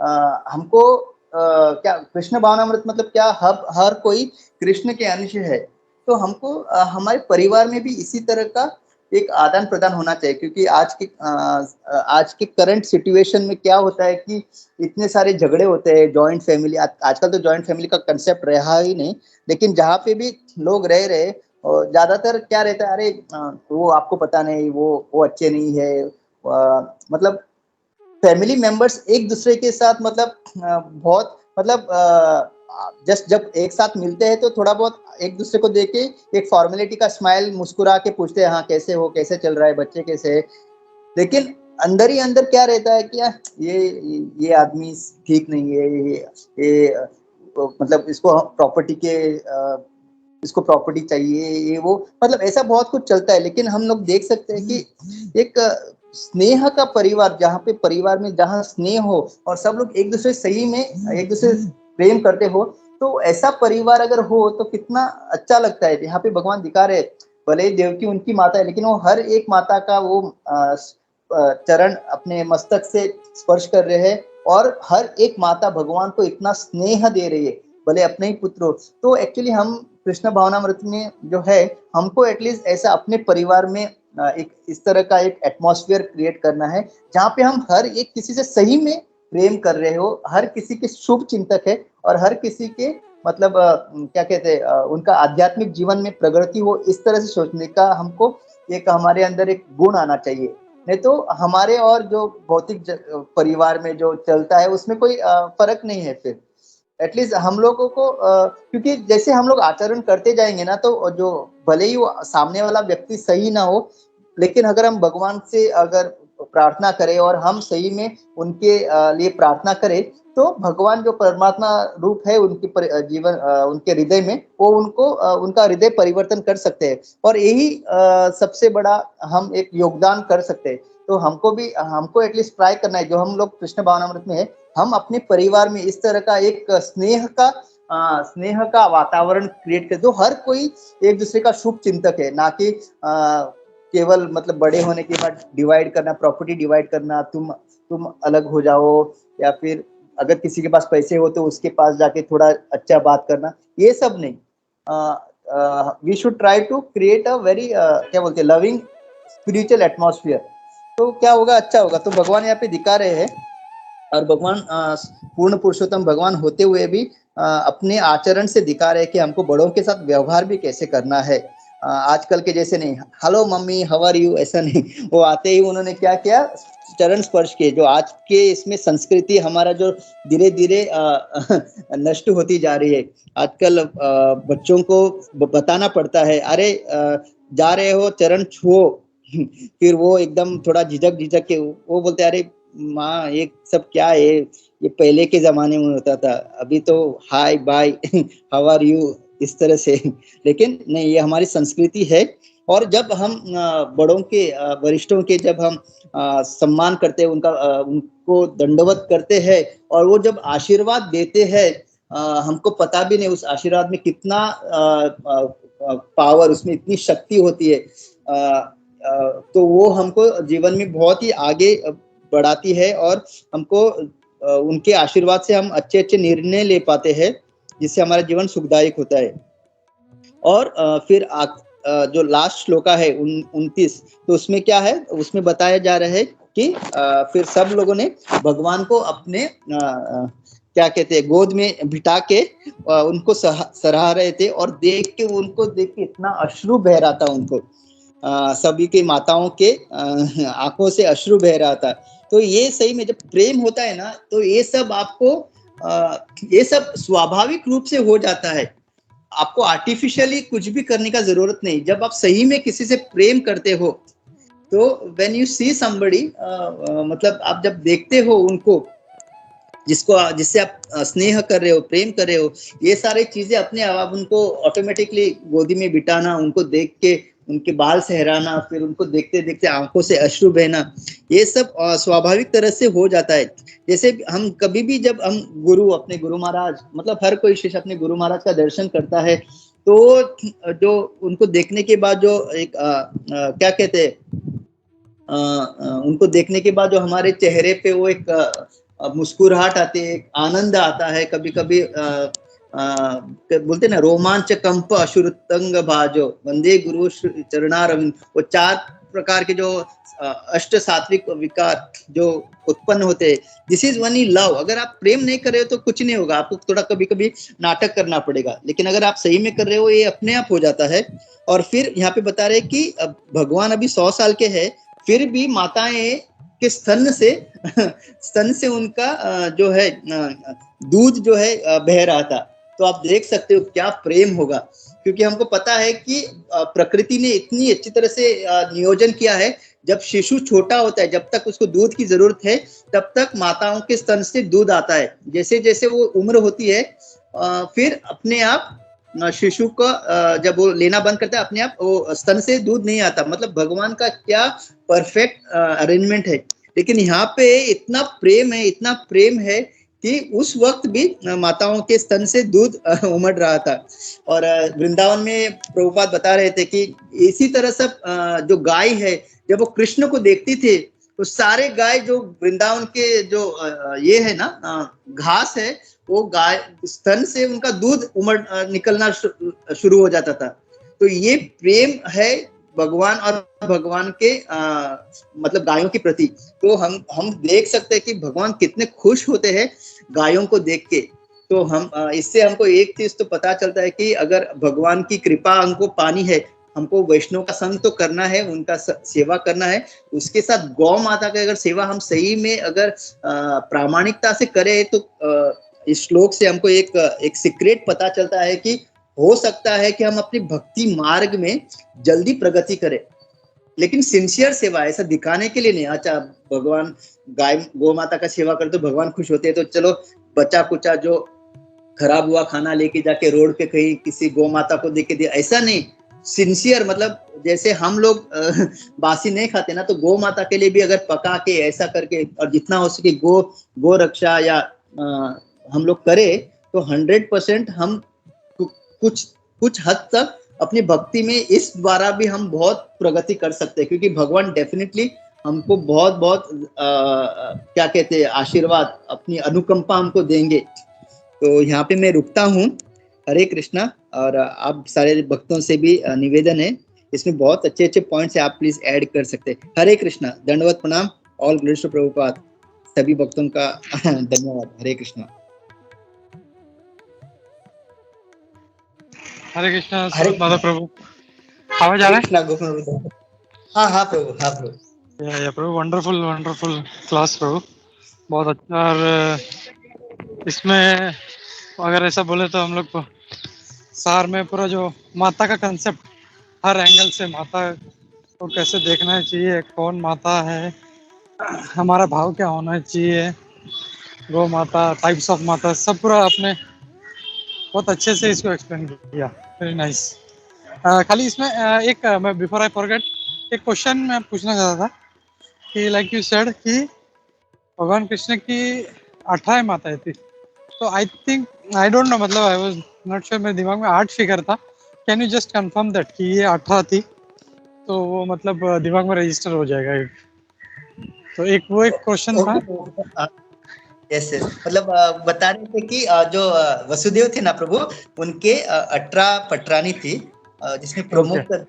हमको क्या कृष्ण भावनामृत मतलब क्या, हर कोई कृष्ण के अंश है। तो हमको हमारे परिवार में भी इसी तरह का एक आदान प्रदान होना चाहिए, क्योंकि आज के करंट सिचुएशन में क्या होता है कि इतने सारे झगड़े होते हैं, जॉइंट फैमिली, आजकल तो जॉइंट फैमिली का कंसेप्ट रहा ही नहीं, लेकिन जहाँ पे भी लोग रह रहे, और ज्यादातर क्या रहता है, अरे वो आपको पता नहीं, वो अच्छे नहीं है, मतलब फैमिली मेंबर्स एक दूसरे के साथ मतलब बहुत मतलब जस्ट जब एक साथ मिलते हैं तो थोड़ा बहुत एक दूसरे को देख के एक फॉर्मेलिटी का स्माइल मुस्कुरा के पूछते हैं, हाँ कैसे हो, कैसे चल रहा है, बच्चे कैसे है। लेकिन अंदर ही अंदर क्या रहता है कि ये आदमी ठीक नहीं है, ये मतलब इसको प्रॉपर्टी चाहिए, ये वो, मतलब ऐसा बहुत कुछ चलता है। लेकिन हम लोग देख सकते हैं कि एक स्नेह का परिवार, जहाँ पे परिवार में जहाँ स्नेह हो और सब लोग एक दूसरे सही में एक दूसरे प्रेम करते हो, तो ऐसा परिवार अगर हो तो कितना अच्छा लगता है। यहाँ पे भगवान दिखा रहे, भले ही देवकी उनकी माता है, लेकिन वो हर एक माता का वो चरण अपने मस्तक से स्पर्श कर रहे हैं, और हर एक माता भगवान को इतना स्नेह दे रही है, भले अपने ही पुत्र हो। तो एक्चुअली हम कृष्ण भावनामृत में जो है, हमको एटलीस्ट ऐसा अपने परिवार में एक इस तरह का एक एटमॉस्फेयर क्रिएट करना है, जहाँ पे हम हर एक किसी से सही में प्रेम कर रहे हो, हर किसी के शुभ चिंतक है, और हर किसी के मतलब क्या कहते हैं उनका आध्यात्मिक जीवन में प्रगति हो, इस तरह से सोचने का हमको एक हमारे अंदर एक गुण आना चाहिए। नहीं तो हमारे और जो भौतिक परिवार में जो चलता है उसमें कोई फर्क नहीं है। फिर एटलीस्ट हम लोगों को क्योंकि जैसे हम लोग आचरण करते जाएंगे ना, तो जो भले ही वो सामने वाला व्यक्ति सही ना हो, लेकिन अगर हम भगवान से अगर प्रार्थना करें और हम सही में उनके लिए प्रार्थना करें, तो भगवान जो परमात्मा रूप है उनके जीवन उनके हृदय में, वो उनको उनका हृदय परिवर्तन कर सकते हैं। और यही सबसे बड़ा हम एक योगदान कर सकते हैं। तो हमको एटलीस्ट ट्राई करना है, जो हम लोग कृष्ण भावनामृत में है, हम अपने परिवार में इस तरह का एक स्नेह का वातावरण क्रिएट कर दो। हर कोई एक दूसरे का शुभ चिंतक है, ना कि केवल मतलब बड़े होने के बाद डिवाइड करना, प्रॉपर्टी डिवाइड करना, तुम अलग हो जाओ, या फिर अगर किसी के पास पैसे हो तो उसके पास जाके थोड़ा अच्छा बात करना, ये सब नहीं। We should try to create a very क्या बोलते हैं, लविंग स्पिरिचुअल एटमॉस्फेयर। तो क्या होगा, अच्छा होगा। तो भगवान यहाँ पे दिखा रहे हैं, और भगवान पूर्ण पुरुषोत्तम भगवान होते हुए भी अपने आचरण से दिखा रहे हैं कि हमको बड़ों के साथ व्यवहार भी कैसे करना है। आजकल के जैसे नहीं, hello mummy how are you, ऐसा नहीं। वो आते ही उन्होंने क्या किया, चरण स्पर्श किए। जो आज के इसमें संस्कृति हमारा जो धीरे धीरे नष्ट होती जा रही है। आजकल बच्चों को बताना पड़ता है, अरे जा रहे हो चरण छुओ। फिर वो एकदम थोड़ा झिझक के वो बोलते, अरे माँ ये सब क्या है, ये पहले के जमाने में होता था, अभी तो hi bye how are you इस तरह से। लेकिन नहीं, ये हमारी संस्कृति है। और जब हम बड़ों के वरिष्ठों के जब हम सम्मान करते हैं, उनको दंडवत करते हैं, और वो जब आशीर्वाद देते हैं, हमको पता भी नहीं उस आशीर्वाद में कितना पावर, उसमें इतनी शक्ति होती है। तो वो हमको जीवन में बहुत ही आगे बढ़ाती है, और हमको उनके आशीर्वाद से हम अच्छे अच्छे निर्णय ले पाते हैं, जिससे हमारा जीवन सुखदायक होता है। और फिर जो लास्ट श्लोका है 29, तो उसमें क्या है, उसमें बताया जा रहा है कि फिर सब लोगों ने भगवान को अपने क्या कहते हैं, गोद में बिठा के उनको सराह रहे थे, और उनको देख के इतना अश्रु बह रहा था उनको, सभी के माताओं के आंखों से अश्रु बह रहा था। तो ये सही में जब प्रेम होता है ना, तो ये सब आपको ये सब स्वाभाविक रूप से हो जाता है। आपको आर्टिफिशियली कुछ भी करने का जरूरत नहीं। जब आप सही में किसी से प्रेम करते हो, तो व्हेन यू सी समबडी, मतलब आप जब देखते हो उनको, जिससे आप स्नेह कर रहे हो, प्रेम कर रहे हो, ये सारी चीजें अपने आप उनको ऑटोमेटिकली गोदी में बिठाना, उनको देख के उनके बाल सहराना, फिर उनको देखते देखते आंखों से अश्रु बहना, ये सब स्वाभाविक तरह से हो जाता है। जैसे हम कभी भी जब हम अपने गुरु महाराज, मतलब हर कोई शिष्य अपने गुरु महाराज का दर्शन करता है, तो जो उनको देखने के बाद जो एक क्या कहते हैं, उनको देखने के बाद जो हमारे चेहरे पे वो एक मुस्कुराहट आती है, एक आनंद आता है। कभी कभी बोलते ना, रोमांच कंप अश्रुतंग भाजो वंदे गुरु चरणारविंद। वो 4 प्रकार के जो अष्ट सात्विक विकार जो उत्पन्न होते हैं, this is one E love. अगर आप प्रेम नहीं कर रहे हो तो कुछ नहीं होगा, आपको थोड़ा कभी कभी नाटक करना पड़ेगा, लेकिन अगर आप सही में कर रहे हो, ये अपने आप हो जाता है। और फिर यहाँ पे बता रहे कि भगवान अभी 100 साल के हैं, फिर भी माताएं के स्तन से उनका जो है दूध जो है बह रहा था। तो आप देख सकते हो क्या प्रेम होगा, क्योंकि हमको पता है कि प्रकृति ने इतनी अच्छी तरह से नियोजन किया है। जब शिशु छोटा होता है, जब तक उसको दूध की जरूरत है, तब तक माताओं के स्तन से दूध आता है। जैसे जैसे वो उम्र होती है, फिर अपने आप शिशु का जब वो लेना बंद करता है, अपने आप वो स्तन से दूध नहीं आता। मतलब भगवान का क्या परफेक्ट अरेंजमेंट है। लेकिन यहाँ पे इतना प्रेम है कि उस वक्त भी माताओं के स्तन से दूध उमड़ रहा था। और वृंदावन में प्रभुपाद बता रहे थे कि इसी तरह सब जो गाय है, जब वो कृष्ण को देखती थी, तो सारे गाय जो वृंदावन के जो ये है ना घास है, वो गाय स्तन से उनका दूध निकलना शुरू हो जाता था। तो ये प्रेम है भगवान और भगवान के मतलब गायों के प्रति। तो हम देख सकते हैं कि भगवान कितने खुश होते हैं गायों को देख के। तो हम इससे हमको एक चीज तो पता चलता है कि अगर भगवान की कृपा हमको पानी है, हमको वैष्णव का संग तो करना है, उनका सेवा करना है। उसके साथ गौ माता का अगर सेवा हम सही में अगर प्रामाणिकता से करें, तो इस श्लोक से हमको एक सीक्रेट पता चलता है कि हो सकता है कि हम अपनी भक्ति मार्ग में जल्दी प्रगति करें। लेकिन सिंसियर सेवा, ऐसा दिखाने के लिए नहीं। अच्छा, भगवान गाय गौ माता का सेवा करते तो भगवान खुश होते हैं, तो चलो बचा कुचा जो खराब हुआ खाना लेके जाके रोड पे कहीं किसी गौ माता को देके दिया, ऐसा नहीं। सिंसियर मतलब जैसे हम लोग बासी नहीं खाते ना, तो गौ माता के लिए भी अगर पका के ऐसा करके और जितना हो सके गो रक्षा या हम लोग करें, तो 100% हम कुछ कुछ हद तक अपनी भक्ति में इस द्वारा भी हम बहुत प्रगति कर सकते हैं, क्योंकि भगवान डेफिनेटली हमको बहुत बहुत क्या कहते हैं, आशीर्वाद, अपनी अनुकंपा हमको देंगे। तो यहाँ पे मैं रुकता हूँ। हरे कृष्णा। और आप सारे भक्तों से भी निवेदन है, इसमें बहुत अच्छे अच्छे पॉइंट्स है, आप प्लीज ऐड कर सकते हैं। हरे कृष्णा, दंडवत प्रणाम। All glories to Prabhupada. सभी भक्तों का धन्यवाद। हरे कृष्णा। हरे कृष्णा हरे स्वरूप माता प्रभु, आवाज आ हरे रहा कृष्णा गोविंद। हाँ हाँ प्रभु, हाँ प्रभु। है? या प्रभु, वंडरफुल वंडरफुल क्लास प्रभु, बहुत अच्छा। और इसमें अगर ऐसा बोले तो हम लोग को सार में पूरा जो माता का कंसेप्ट, हर एंगल से माता को कैसे देखना चाहिए, कौन माता है, हमारा भाव क्या होना चाहिए, गौ माता, टाइप्स ऑफ माता, सब पूरा आपने बहुत अच्छे से इसको एक्सप्लेन किया। Very nice. खाली इसमें मैं बिफोर आई फॉरगेट, एक क्वेश्चन मैं पूछना चाहता था कि लाइक यू सेड कि भगवान कृष्ण की 18 माताएं थी, तो I think, I don't know, मतलब आई वाज नॉट श्योर, मेरे दिमाग में 8 फिगर था। Can you just confirm that कि ये 18 थी, तो वो मतलब दिमाग में रजिस्टर हो जाएगा एक। तो एक वो एक क्वेश्चन था। ओके। यस यस, मतलब बता रहे थे कि जो वसुदेव थे ना प्रभु, उनके 18 पटरानी थी, जिसमें ओके, प्रमुख।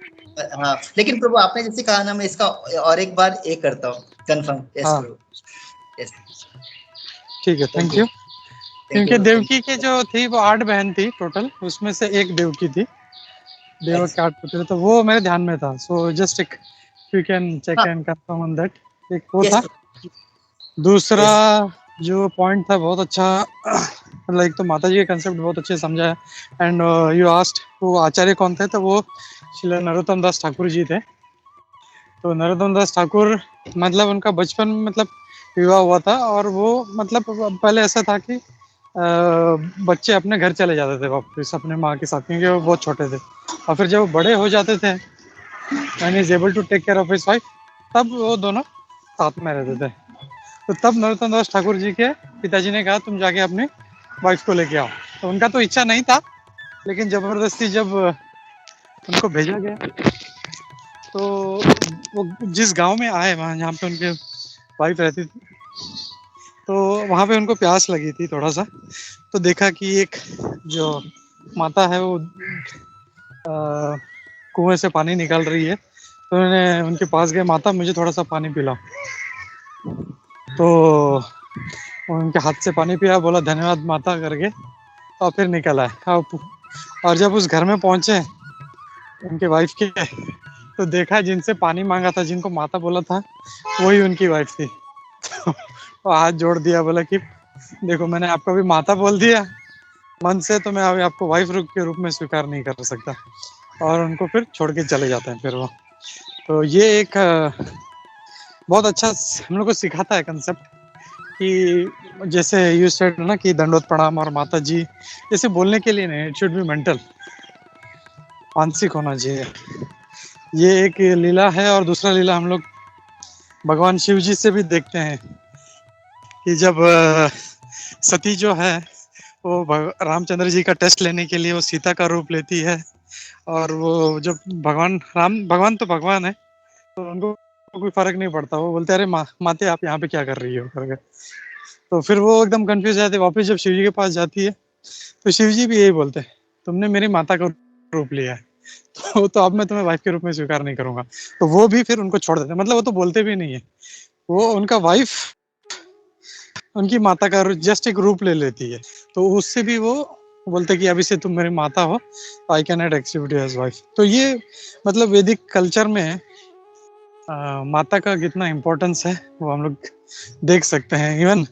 हाँ, लेकिन प्रभु आपने जैसे कहा ना, मैं इसका और एक बार ये करता हूँ कंफर्म। यस हाँ प्रभु। यस। ठीक है, thank thank you. You. Thank क्योंकि यू, थैंक देवकी के जो थी वो 8 बहन थी टोटल, उसमें से एक देवकी थी, यू। देवक के 8 पुत्र, तो वो मेरे ध्यान में था। सो जस्ट एक, यू कैन चेक हाँ, एंड कंफर्म ऑन दैट। एक वो यस था। दूसरा यस। जो पॉइंट था बहुत अच्छा, लाइक तो माता जी के कंसेप्ट बहुत अच्छे समझा है। एंड यू आस्क्ड वो आचार्य कौन थे, तो वो श्री नरोत्तम दास ठाकुर जी थे। तो नरोत्तम दास ठाकुर, मतलब उनका बचपन में मतलब विवाह हुआ था, और वो मतलब पहले ऐसा था कि बच्चे अपने घर चले जाते थे वापस अपने माँ के साथ, क्योंकि वो बहुत छोटे थे। और फिर जब वो बड़े हो जाते थे and is able to take care of his wife, तब वो दोनों साथ में रहते थे। तो तब नरोत्तम दास ठाकुर जी के पिताजी ने कहा तुम जाके अपनी वाइफ को लेके आओ। तो उनका तो इच्छा नहीं था, लेकिन जबरदस्ती जब उनको भेजा गया, तो वो जिस गांव में आए, वहाँ जहाँ पे उनके वाइफ रहती थी, तो वहाँ पे उनको प्यास लगी थी थोड़ा सा। तो देखा कि एक जो माता है वो कुएं से पानी निकाल रही है, तो उन्होंने उनके पास गए, माता मुझे थोड़ा सा पानी पिलाओ। तो उनके हाथ से पानी पिया, बोला धन्यवाद माता करके, और फिर निकल आए। और जब उस घर में पहुंचे उनके वाइफ के, तो देखा जिनसे पानी मांगा था, जिनको माता बोला था, वही उनकी वाइफ थी। तो हाथ जोड़ दिया, बोला कि देखो मैंने आपको भी माता बोल दिया मन से, तो मैं अभी आपको वाइफ के रूप में स्वीकार नहीं कर सकता। और उनको फिर छोड़ के चले जाते हैं फिर वो। तो ये एक बहुत अच्छा हम लोग को सिखाता है कंसेप्ट, कि जैसे यू सेड ना कि दंडोत प्रणाम और माता जी, जैसे बोलने के लिए नहीं, इट शुड बी मेंटल, मानसिक होना चाहिए। ये एक लीला है। और दूसरा लीला हम लोग भगवान शिव जी से भी देखते हैं कि जब सती जो है वो रामचंद्र जी का टेस्ट लेने के लिए वो सीता का रूप लेती है, और वो जब भगवान तो भगवान है, तो उनको कोई फर्क नहीं पड़ता, वो बोलते अरे माते आप यहाँ पे क्या कर रही हो करके। तो फिर वो एकदम कंफ्यूज जाते, वापस जब शिव जी के पास जाती है, तो शिव जी भी यही बोलते हैं तुमने मेरी माता का रूप लिया है, तो अब मैं तुम्हें वाइफ के रूप में स्वीकार नहीं करूंगा। तो वो भी फिर उनको छोड़ देते, मतलब वो तो बोलते भी नहीं है, वो उनका वाइफ उनकी माता का जस्ट एक रूप ले लेती है, तो उससे भी वो बोलते कि अभी से तुम मेरी माता हो, I can not accept you as wife. तो ये मतलब वैदिक कल्चर में माता का कितना इम्पोर्टेंस है वो हम लोग देख सकते हैं। इवन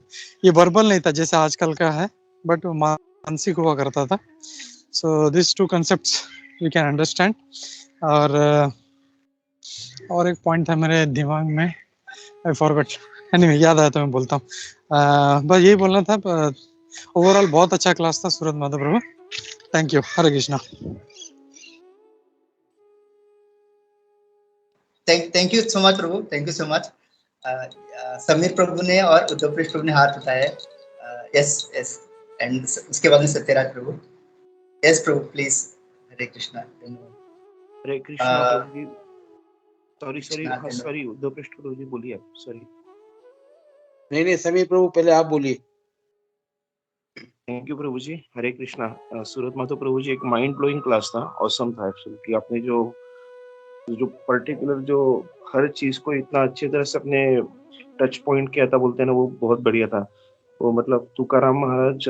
ये वर्बल नहीं था जैसे आजकल का है, बट वो मानसिक हुआ करता था। So this two concepts we can understand. और और एक पॉइंट था मेरे दिमाग में, आई फॉरगॉट। एनीवे, याद आया तो मैं बोलता हूँ। बस यही बोलना था। ओवरऑल बहुत अच्छा क्लास था Surat Madhav Prabhu. Thank you. Hare Krishna. Thank you so much Prabhu, thank you so much. Sameer Prabhu ने और उद्धव प्रभु ने हाथ उठाए। यस यस, एंड उसके बाद में Satyaraj Prabhu. Yes Prabhu, please. Hare Krishna. Hare Krishna Prabhu ji. Sorry Krishna, हाँ सॉरी, उद्धव पृष्ठ प्रभु जी बोलिए आप। सॉरी। नहीं समीर प्रभु, पहले आप बोलिए। Thank you Prabhu ji. हरे कृष्णा। सूरत माधव प्रभु जी, एक माइंड ब्लोइंग क्लास था, ऑसम था एक्चुअली। आपने जो जो पर्टिकुलर जो हर चीज को इतना अच्छी तरह से अपने टच पॉइंट किया था, बोलते हैं ना, वो बहुत बढ़िया था। वो मतलब तुकाराम महाराज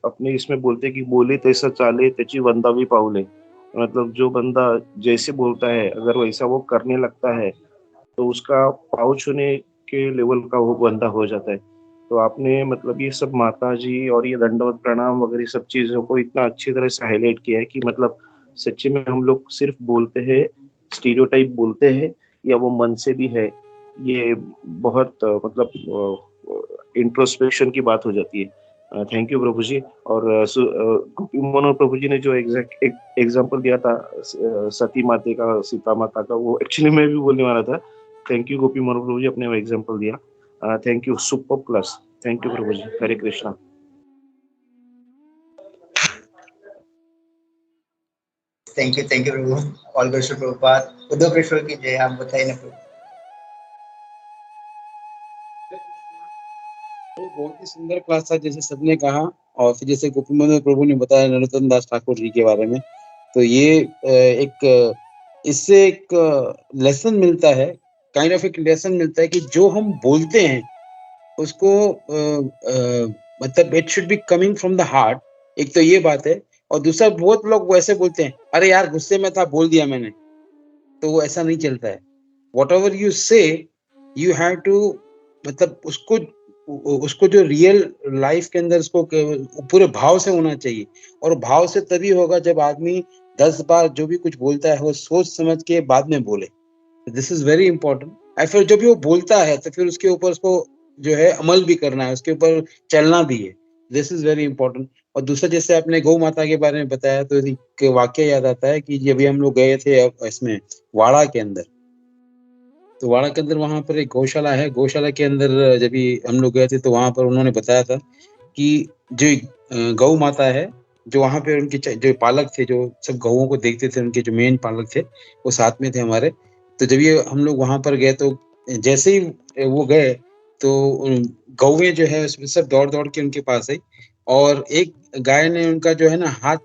अपने इसमें बोलते कि बोले तैसा चाले त्याची वंदावी पाऊले। मतलब जो बंदा जैसे बोलता है, अगर वैसा वो करने लगता है, तो उसका पाँव छूने के लेवल का वो बंदा हो जाता है। तो आपने मतलब ये सब माता जी और ये दंडवत प्रणाम वगैरह सब चीज़ों को इतना अच्छी तरह से हाईलाइट किया है कि मतलब सच्ची में हम लोग सिर्फ बोलते हैं, स्टीरियोटाइप बोलते हैं, या वो मन से भी है। ये बहुत मतलब इंट्रोस्पेक्शन की बात हो जाती है। थैंक यू प्रभु जी। और गोपी मोहन प्रभु जी ने जो एग्जैक्ट एग्जाम्पल दिया था सती माते का, सीता माता का, वो एक्चुअली मैं भी बोलने वाला था। थैंक यू गोपी मोहन प्रभु जी, अपने वो एग्जाम्पल दिया। Thank you, super class. Thank you Prabhu ji. Hare Krishna. Thank you Prabhu. All गॉड प्रभुपाद। उद्धव प्रभु की जय। हम बताइए ना प्रभु। तो बहुत ही सुंदर क्लास था, जैसे सबने कहा। और फिर जैसे गोपी मोहन प्रभु ने बताया नरोत्तम दास ठाकुर जी के बारे में, तो ये इससे एक लेसन मिलता है, काइंड ऑफ एक लेसन मिलता है कि जो हम बोलते हैं उसको मतलब it should be coming from the heart. एक तो ये बात है। और दूसरा, बहुत लोग वैसे बोलते हैं, अरे यार गुस्से में था, बोल दिया मैंने। तो वो ऐसा नहीं चलता है। वॉट एवर यू से, यू हैव टू, मतलब उसको जो रियल लाइफ के अंदर उसको पूरे भाव से होना चाहिए। और भाव से तभी होगा जब आदमी 10 बार जो भी कुछ बोलता है वो सोच समझ के बाद में बोले। This is very important. और फिर जब भी वो बोलता है तो फिर उसके ऊपर उसको जो है अमल भी करना है, उसके ऊपर चलना भी है। This is very important. और दूसरा, जैसे आपने गौ माता के बारे में बताया, तो एक वाक्य याद आता है कि जब भी हम लोग गए थे इसमें वाड़ा के अंदर, तो वाड़ा के अंदर वहां पर एक गौशाला है। गौशाला के अंदर जब भी हम लोग गए थे तो वहां पर उन्होंने बताया था कि जो गौ माता है, जो वहां पे उनके जो पालक थे, जो सब गौओं को देखते थे, उनके जो मेन पालक थे वो साथ में थे हमारे। तो जब ये हम लोग वहां पर गए तो जैसे ही वो गए तो गौएं जो है उसमें सब दौड़ दौड़ के उनके पास आई। और एक गाय ने उनका जो है ना हाथ,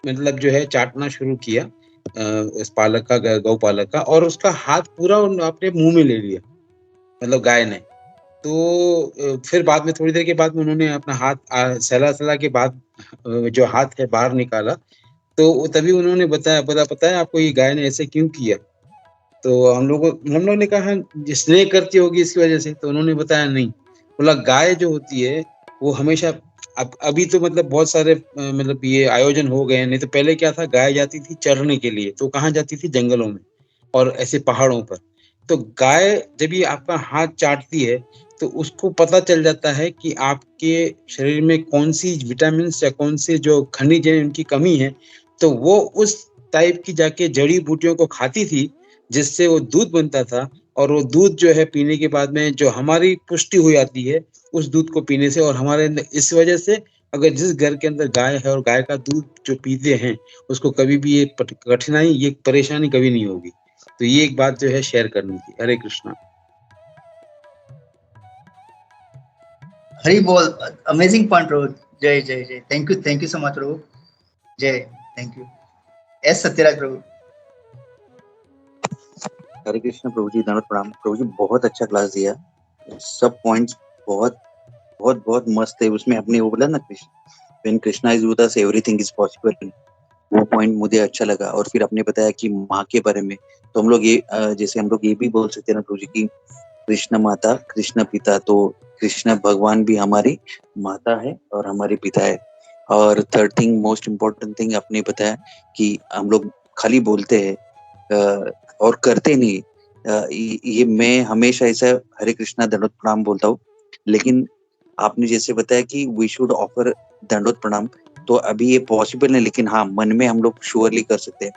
मतलब जो है चाटना शुरू किया इस पालक का, गौ पालक का। और उसका हाथ पूरा अपने मुंह में ले लिया, मतलब गाय ने। तो फिर बाद में, थोड़ी देर के बाद में, उन्होंने अपना हाथ सहला सहला के बाद जो हाथ है बाहर निकाला। तो तभी उन्होंने बताया, पता है आपको ये गाय ने ऐसे क्यों किया? तो हम लोग ने कहा स्नेह करती होगी इसकी वजह से। तो उन्होंने बताया नहीं, बोला गाय जो होती है वो हमेशा, अभी तो मतलब बहुत सारे मतलब ये आयोजन हो गए हैं, नहीं तो पहले क्या था, गाय जाती थी चरने के लिए। तो कहाँ जाती थी? जंगलों में और ऐसे पहाड़ों पर। तो गाय जब ये आपका हाथ चाटती है तो उसको पता चल जाता है कि आपके शरीर में कौन सी विटामिन या कौन से जो खनिज है उनकी कमी है। तो वो उस टाइप की जाके जड़ी बूटियों को खाती थी, जिससे वो दूध बनता था। और वो दूध जो है पीने के बाद में जो हमारी पुष्टि हो जाती है उस दूध को पीने से। और हमारे अंदर इस वजह से, अगर जिस घर के अंदर गाय है और गाय का दूध जो पीते हैं, उसको कभी भी ये कठिनाई, ये परेशानी कभी नहीं होगी। तो ये एक बात जो है शेयर करनी थी। हरे कृष्णा। हरी बोल। अमेजिंग पॉइंट प्रभु। जय जय जय। थैंक यू सो मच प्रभु। जय। Thank you. एस सत्यराज प्रभु। हरे कृष्ण प्रभु जी, धन्यवाद प्रणाम प्रभु जी। बहुत अच्छा क्लास दिया, सब पॉइंट्स बहुत बहुत बहुत मस्त है। उसमें आपने वो बोला ना, when Krishna is with us everything is possible, वो पॉइंट मुझे अच्छा लगा। और फिर आपने बताया कि माँ के बारे में, तो हम लोग ये जैसे हम लोग ये भी बोल सकते हैं ना प्रभु जी की कृष्ण माता कृष्ण पिता, तो कृष्ण भगवान भी हमारी माता है और हमारे पिता है। और third thing, most important thing आपने बताया कि हम लोग खाली बोलते हैं और करते नहीं। ये मैं हमेशा ऐसा हरे कृष्णा दंडवत प्रणाम बोलता हूँ, लेकिन आपने जैसे बताया कि वी शुड ऑफर दंडवत प्रणाम, तो अभी ये पॉसिबल नहीं, लेकिन हाँ मन में हम लोग श्योरली कर सकते हैं।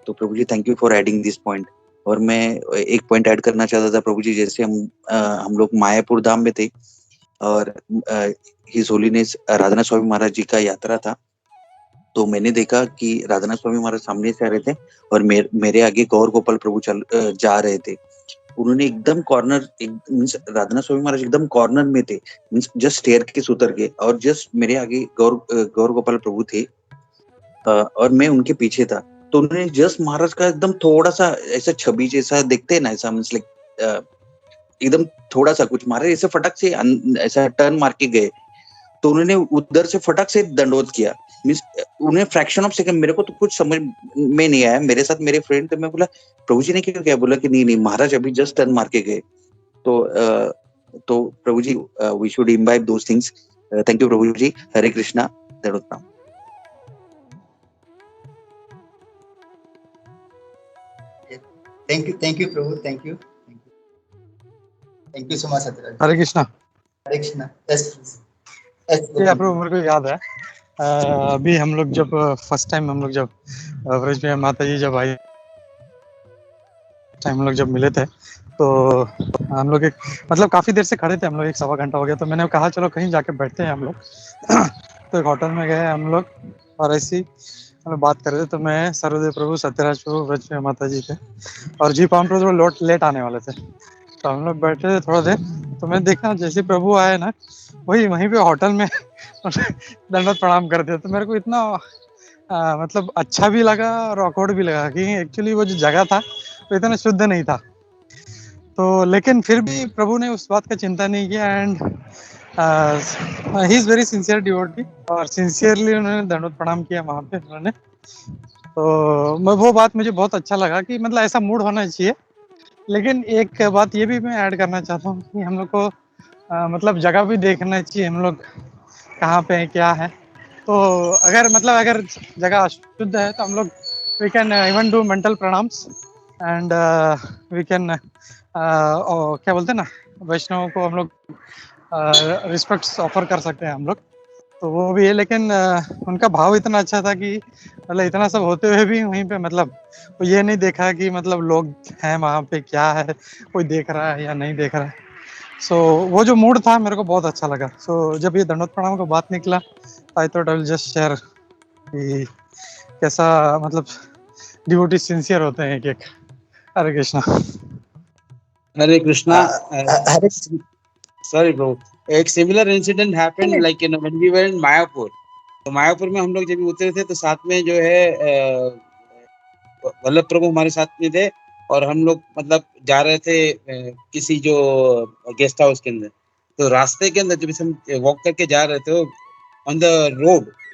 तो Prabhu ji thank you for adding this point. और मैं एक पॉइंट ऐड करना चाहता था प्रभु जी, जैसे हम लोग मायापुर धाम में थे और हिज होलीनेस राधानाथ स्वामी महाराज जी का यात्रा था, तो मैंने देखा कि राधानाथ स्वामी महाराज सामने से आ रहे थे और मेरे आगे गौर गोपाल प्रभु जा रहे थे। उन्होंने एकदम कॉर्नर, मीन्स राधानाथ स्वामी महाराज एकदम कॉर्नर में थे, मीन्स जस्ट स्टेयर के उतर के, और जस्ट मेरे आगे गौर गोपाल प्रभु थे और मैं उनके पीछे था। तो उन्होंने जस्ट महाराज का एकदम थोड़ा सा ऐसा छवि जैसा देखते हैं ना, ऐसा मीन्स लाइक एकदम थोड़ा सा कुछ महाराज ऐसे फटक से ऐसा टर्न मार के गए, तो उन्होंने उधर से फटक से दंडोत किया। मीन्स उन्हें फ्रैक्शन ऑफ सेकंड, मेरे को तो कुछ समझ में नहीं आया, मेरे साथ मेरे फ्रेंड थे, मैं बोला प्रभु जी ने क्यों किया, बोला कि नहीं महाराज अभी जस्ट टर्न मार के गए। तो Prabhu ji we should imbibe those things. Thank you Prabhu ji, Hare Krishna, दंडोत प्रणाम। Thank you Prabhu, thank you so much Satyaraj. Hare Krishna. Hare Krishna. Yes Prabhu, मेरे को याद है अभी हम लोग जब फर्स्ट टाइम हम लोग जब ब्रज में माता जी जब आई टाइम हम लोग जब मिले थे, तो हम लोग एक मतलब काफी देर से खड़े थे हम लोग, 1-1.25 घंटा हो गया, तो मैंने कहा चलो कहीं जाके बैठते हैं हम लोग। तो एक होटल में गए हम लोग और ऐसी हम लोग बात कर रहे थे, तो मैं सर्वदेव प्रभु सत्यराज प्रभु ब्रज में माता जी थे और जी पावन प्रभु थोड़ा लेट आने वाले थे, तो हम लोग बैठे थे थोड़ा देर, तो मैंने देखा जैसे प्रभु आए ना वहीं पे होटल में दंडवत प्रणाम कर दिया। तो मेरे को इतना मतलब अच्छा भी लगा और ऑकवर्ड भी लगा कि एक्चुअली वो जो जगह था वो इतना शुद्ध नहीं था, तो लेकिन फिर भी प्रभु ने उस बात का चिंता नहीं किया and he is very sincere devotee, और सिंसियरली उन्होंने दंडवत प्रणाम किया वहाँ पे उन्होंने। तो वो बात मुझे बहुत अच्छा लगा कि मतलब ऐसा मूड होना चाहिए। लेकिन एक बात ये भी मैं ऐड करना चाहता हूँ कि हम लोग को मतलब जगह भी देखना चाहिए, हम लोग कहाँ पे हैं क्या है। तो अगर जगह अशुद्ध है तो हम लोग we can even do mental pranams and we can क्या बोलते हैं ना, वैष्णव को हम लोग रिस्पेक्ट्स ऑफर कर सकते हैं हम लोग, तो वो भी है। लेकिन उनका भाव इतना अच्छा था कि मतलब इतना सब होते हुए भी वहीं पे मतलब वो ये नहीं देखा कि मतलब लोग हैं वहाँ पे क्या है, कोई देख रहा है या नहीं देख रहा है। सो वो जो मूड था मेरे को बहुत अच्छा लगा। सो जब ये दंडवत प्रणाम का बात निकला, I thought I will just share कि कैसा मतलब डिवोटी सिंसियर होते हैं एक। हरे कृष्णा। हरे कृष्णा। हरे सॉरी ब्रो, एक similar incident happened like when we were in Mayapur. तो मायापुर में हम लोग जब उतरे थे तो साथ में जो है वल्लभ प्रभु हमारे साथ में थे, और हम लोग मतलब जा रहे थे किसी जो गेस्ट हाउस के अंदर। तो रास्ते के अंदर जब हम वॉक करके जा रहे थे, on the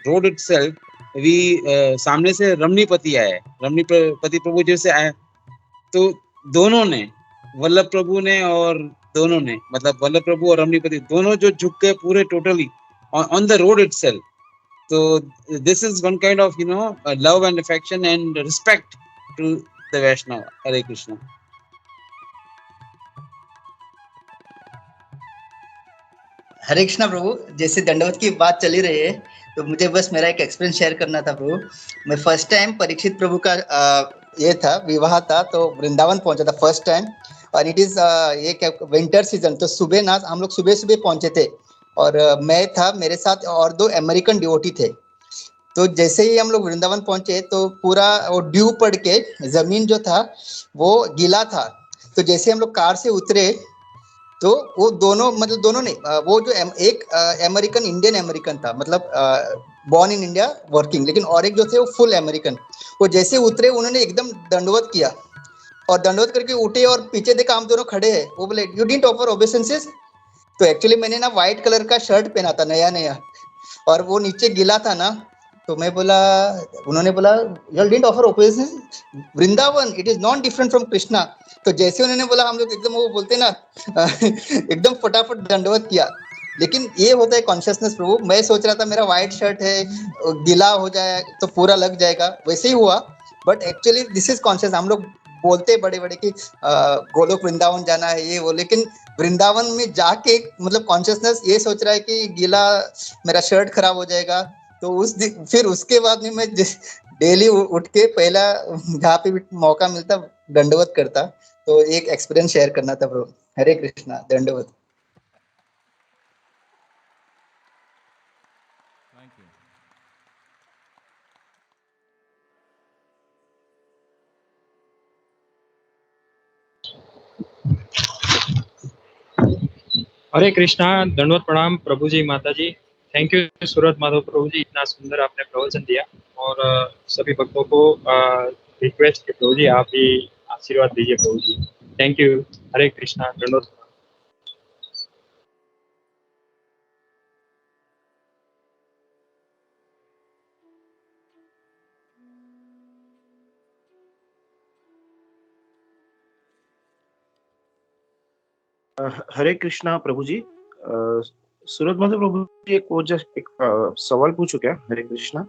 road itself we सामने से रमणीपति आए, रमणीपति प्रभु जी से आए। तो दोनों ने, वल्लभ प्रभु ने और दोनों ने, मतलब वल्लभ प्रभु और रमणीपति दोनों जो झुक गए पूरे totally on the road itself. So this is one kind of love and affection and respect to the Vaishnava. Hare Krishna. हरे कृष्णा प्रभु, जैसे दंडवत की बात चली रही है तो मुझे बस मेरा एक एक्सपीरियंस शेयर करना था प्रभु। मैं फर्स्ट टाइम परीक्षित प्रभु का ये था विवाह था, तो वृंदावन पहुंचा था फर्स्ट टाइम, और इट इज ये क्या विंटर सीजन, तो सुबह ना हम लोग सुबह पहुंचे थे, और मैं था, मेरे साथ और 2 अमेरिकन डिवोटी थे। तो जैसे ही हम लोग वृंदावन पहुंचे तो पूरा वो ड्यू पड़ के जमीन जो था वो गीला था। तो जैसे हम लोग कार से उतरे तो वो दोनों मतलब दोनों ने वो जो एक अमेरिकन इंडियन अमेरिकन था, मतलब बॉर्न इन इंडिया वर्किंग, लेकिन और एक जो थे वो फुल अमेरिकन। वो जैसे उतरे उन्होंने एकदम दंडवत किया और दंडवत करके उठे और पीछे देखा हम दोनों खड़े हैं। वो बोले यू डिडंट ऑफर ओबेसेंसेस। तो एक्चुअली मैंने ना व्हाइट कलर का शर्ट पहना था नया और वो नीचे गीला था ना, तो मैं बोला, उन्होंने बोला you didn't offer obeisance, Vrindavan it is not different from Krishna. तो जैसे उन्होंने बोला हम लोग एकदम वो बोलते ना एकदम फटाफट दंडवत किया। लेकिन ये होता है कॉन्शियसनेस प्रभु। मैं सोच रहा था मेरा व्हाइट शर्ट है, गीला हो जाए तो पूरा लग जाएगा, वैसे ही हुआ, but actually this is conscious. हम लोग बोलते बड़े बड़े कि गोलोक वृंदावन जाना है ये वो, लेकिन वृंदावन में जाके मतलब कॉन्शियसनेस ये सोच रहा है कि गीला मेरा शर्ट खराब हो जाएगा। तो फिर उसके बाद में मैं डेली उठ के पहला जहाँ पे भी मौका मिलता दंडवत करता। तो एक एक्सपीरियंस शेयर करना था ब्रो। हरे कृष्णा, दंडवत। Thank you. हरे कृष्णा, दंडवत प्रणाम प्रभु जी, माता जी। थैंक यू सूरत माधव प्रभु जी, इतना सुंदर आपने प्रवचन दिया। और सभी भक्तों को रिक्वेस्ट है प्रभु जी, आप भी आशीर्वाद दीजिए प्रभु जी। Thank you. हरे कृष्णा, दंडवत प्रणाम। हरे कृष्णा प्रभु जी। सूरत माधव प्रभु जी, एक सवाल पूछो क्या? हरे कृष्णा।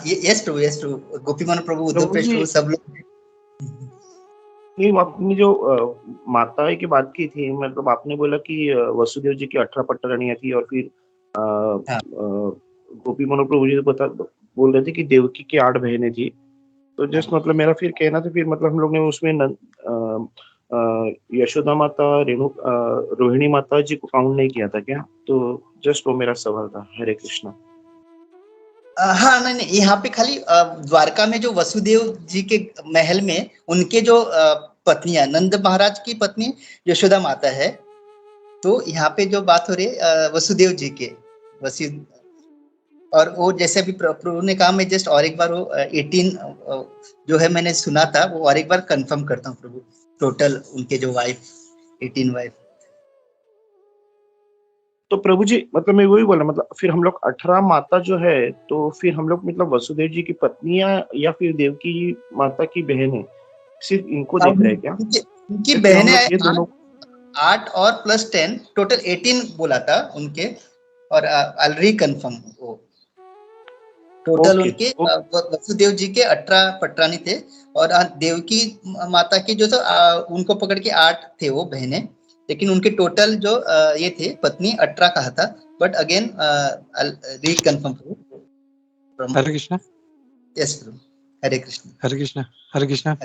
यस प्रभु, गोपी मन प्रभु, उद्धव प्रभु जी, प्रभु, सब लोग। नहीं, आपने जो माता की बात की थी, मतलब आपने बोला कि वसुदेव जी की 18 पट्टरानियां थी, और फिर हाँ। गोपी मनोहर प्रभु जी बोल रहे थे कि देवकी की 8 बहनें थी। तो जस्ट मतलब मेरा फिर कहना था, फिर मतलब हम लोग ने उसमें यशोदा माता, रोहिणी माता जी को काउंट नहीं किया था क्या? तो जस्ट वो मेरा सवाल था। हरे कृष्णा। हाँ, नहीं, यहाँ पे खाली द्वारका में जो वसुदेव जी के महल में उनके जो पत्नियां, नंद महाराज की पत्नी यशोदा माता है। तो यहाँ पे जो बात हो रही है वसुदेव जी के वसु, और वो जैसे अभी प्रभु ने कहा, मैं जस्ट और एक बार वो 18 जो है मैंने सुना था, वो और एक बार कंफर्म करता हूँ प्रभु। टोटल उनके जो वाइफ 18 वाइफ। तो प्रभु जी, मतलब मैं वही बोला, मतलब फिर हम लोग 18 माता जो है, तो फिर हम लोग मतलब वसुदेव जी की पत्नियां या फिर देवकी माता की बहनें, सिर्फ इनको देख रहे हैं क्या? उनकी या फिर हम बहनें लोग ये दोनों? 8 और प्लस 10 टोटल 18 बोला था उनके। और आई रिकन्फर्म वो टोटल ओके, उनके वसुदेव जी के 18 पटरानी थे। और देवकी माता की जो उनको पकड़ के 8 थे वो बहनें। लेकिन उनके टोटल जो ये थे पत्नी 18 कहा था। But again reconfirm. Hare Krishna. Yes Prabhu. Hare Krishna. Hare Krishna. Hare Krishna.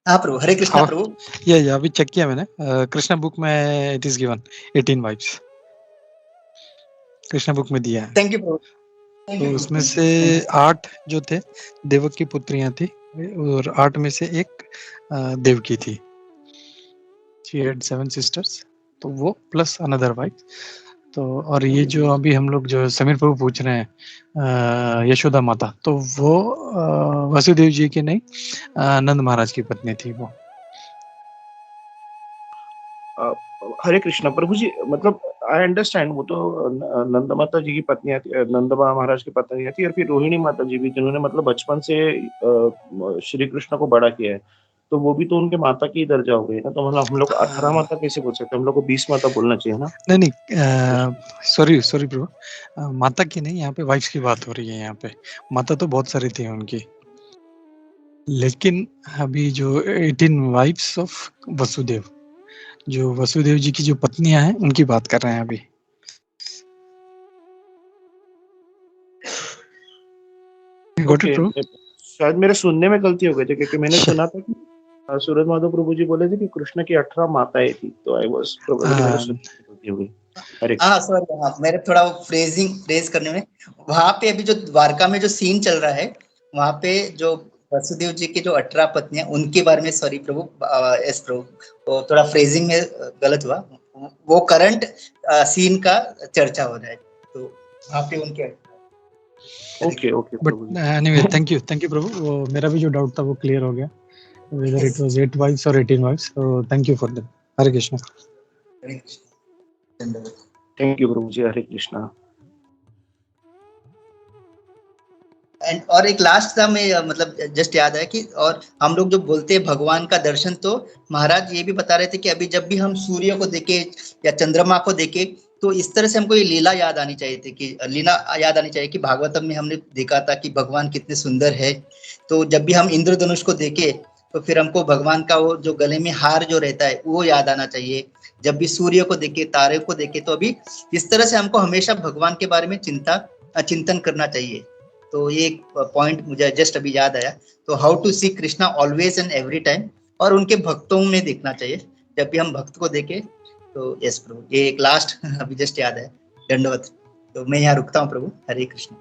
हाँ प्रभु, हरे कृष्णा प्रभु। ये अभी चेक किया मैंने, कृष्णा बुक में it is given 18 wifes, Krishna book में दिया है। Thank you Prabhu. तो उसमें से 8 जो थे देवक की पुत्रियां थी, और 8 में से एक देवकी थी। She had 7 sisters, तो वो प्लस अनदर वाइफ। तो और ये जो अभी हम लोग जो समीर प्रभु पूछ रहे हैं यशोदा माता, तो वो वसुदेव जी की नहीं, नंद महाराज की पत्नी थी वो। हरे कृष्णा प्रभु जी, मतलब आई अंडरस्टैंड, वो तो नंद माता जी की पत्नियां थी, नंद महाराज की पत्नियां थी, और फिर रोहिणी माता जी भी, जिन्होंने मतलब बचपन से श्री कृष्ण को बड़ा किया है, तो वो भी तो उनके माता की दर्जा हो गई ना। तो मतलब हम लोग 18 माता कैसे बोल सकते हैं? हम लोग को 20 माता बोलना चाहिए ना। नहीं, सॉरी प्रभु, माता की नहीं, यहाँ पे वाइफ्स की बात हो रही है। यहाँ पे माता तो बहुत सारी थी उनकी, लेकिन अभी जो 18 वाइफ्स ऑफ वसुदेव, जो वसुदेव जी की जो पत्नियां हैं उनकी बात कर रहे हैं अभी। ओके, शायद मेरे सुनने में गलती हो गई थी, क्योंकि मैंने सुना था कि सूरज माधव प्रभु जी बोले थे कि कृष्ण की 18 माताएं थी। तो आई वाज प्रोबेबली मेरे सुनने में गलती हो गई। हरे हाँ सॉरी, हाँ मेरे थोड़ा वो फ्रेज करने में। वहां पे अभी जो द्वारका में जो सीन चल रहा है, वहां पे जो वसुदेव जी की जो 18 पत्नियां, उनके बारे में सॉरी प्रभु, एस प्रभु, तो थोड़ा फ्रेजिंग में गलत हुआ। वो करंट सीन का चर्चा हो रहा है, तो वहां पे उनके। Okay but anyway, thank you Prabhu, वो मेरा भी जो डाउट था वो क्लियर हो गया, whether it was 8 wives or 18 wives, so thank you for that. Hare Krishna. Thank you Prabhu ji. Hare Krishna. And और एक लास्ट था, मैं मतलब जस्ट याद है कि, और हम लोग जो बोलते हैं भगवान का दर्शन, तो महाराज ये भी बता रहे थे कि अभी जब भी हम सूर्य को देखे या चंद्रमा को देखे, तो इस तरह से हमको ये लीला याद आनी चाहिए थी, कि लीला याद आनी चाहिए कि भागवतम में हमने देखा था कि भगवान कितने सुंदर है। तो जब भी हम इंद्रधनुष को देखे तो फिर हमको भगवान का वो जो गले में हार जो रहता है वो याद आना चाहिए। जब भी सूर्य को देखे, तारे को देखे, तो अभी इस तरह से हमको हमेशा भगवान के बारे में चिंतन करना चाहिए। तो ये एक पॉइंट मुझे जस्ट अभी याद आया। तो how to see Krishna always and every time, और उनके भक्तों में देखना चाहिए। जब भी हम भक्त को देखे तो यस प्रभु, ये एक लास्ट अभी जस्ट याद है। दंडवत। तो मैं यहाँ रुकता हूँ प्रभु। हरे कृष्ण।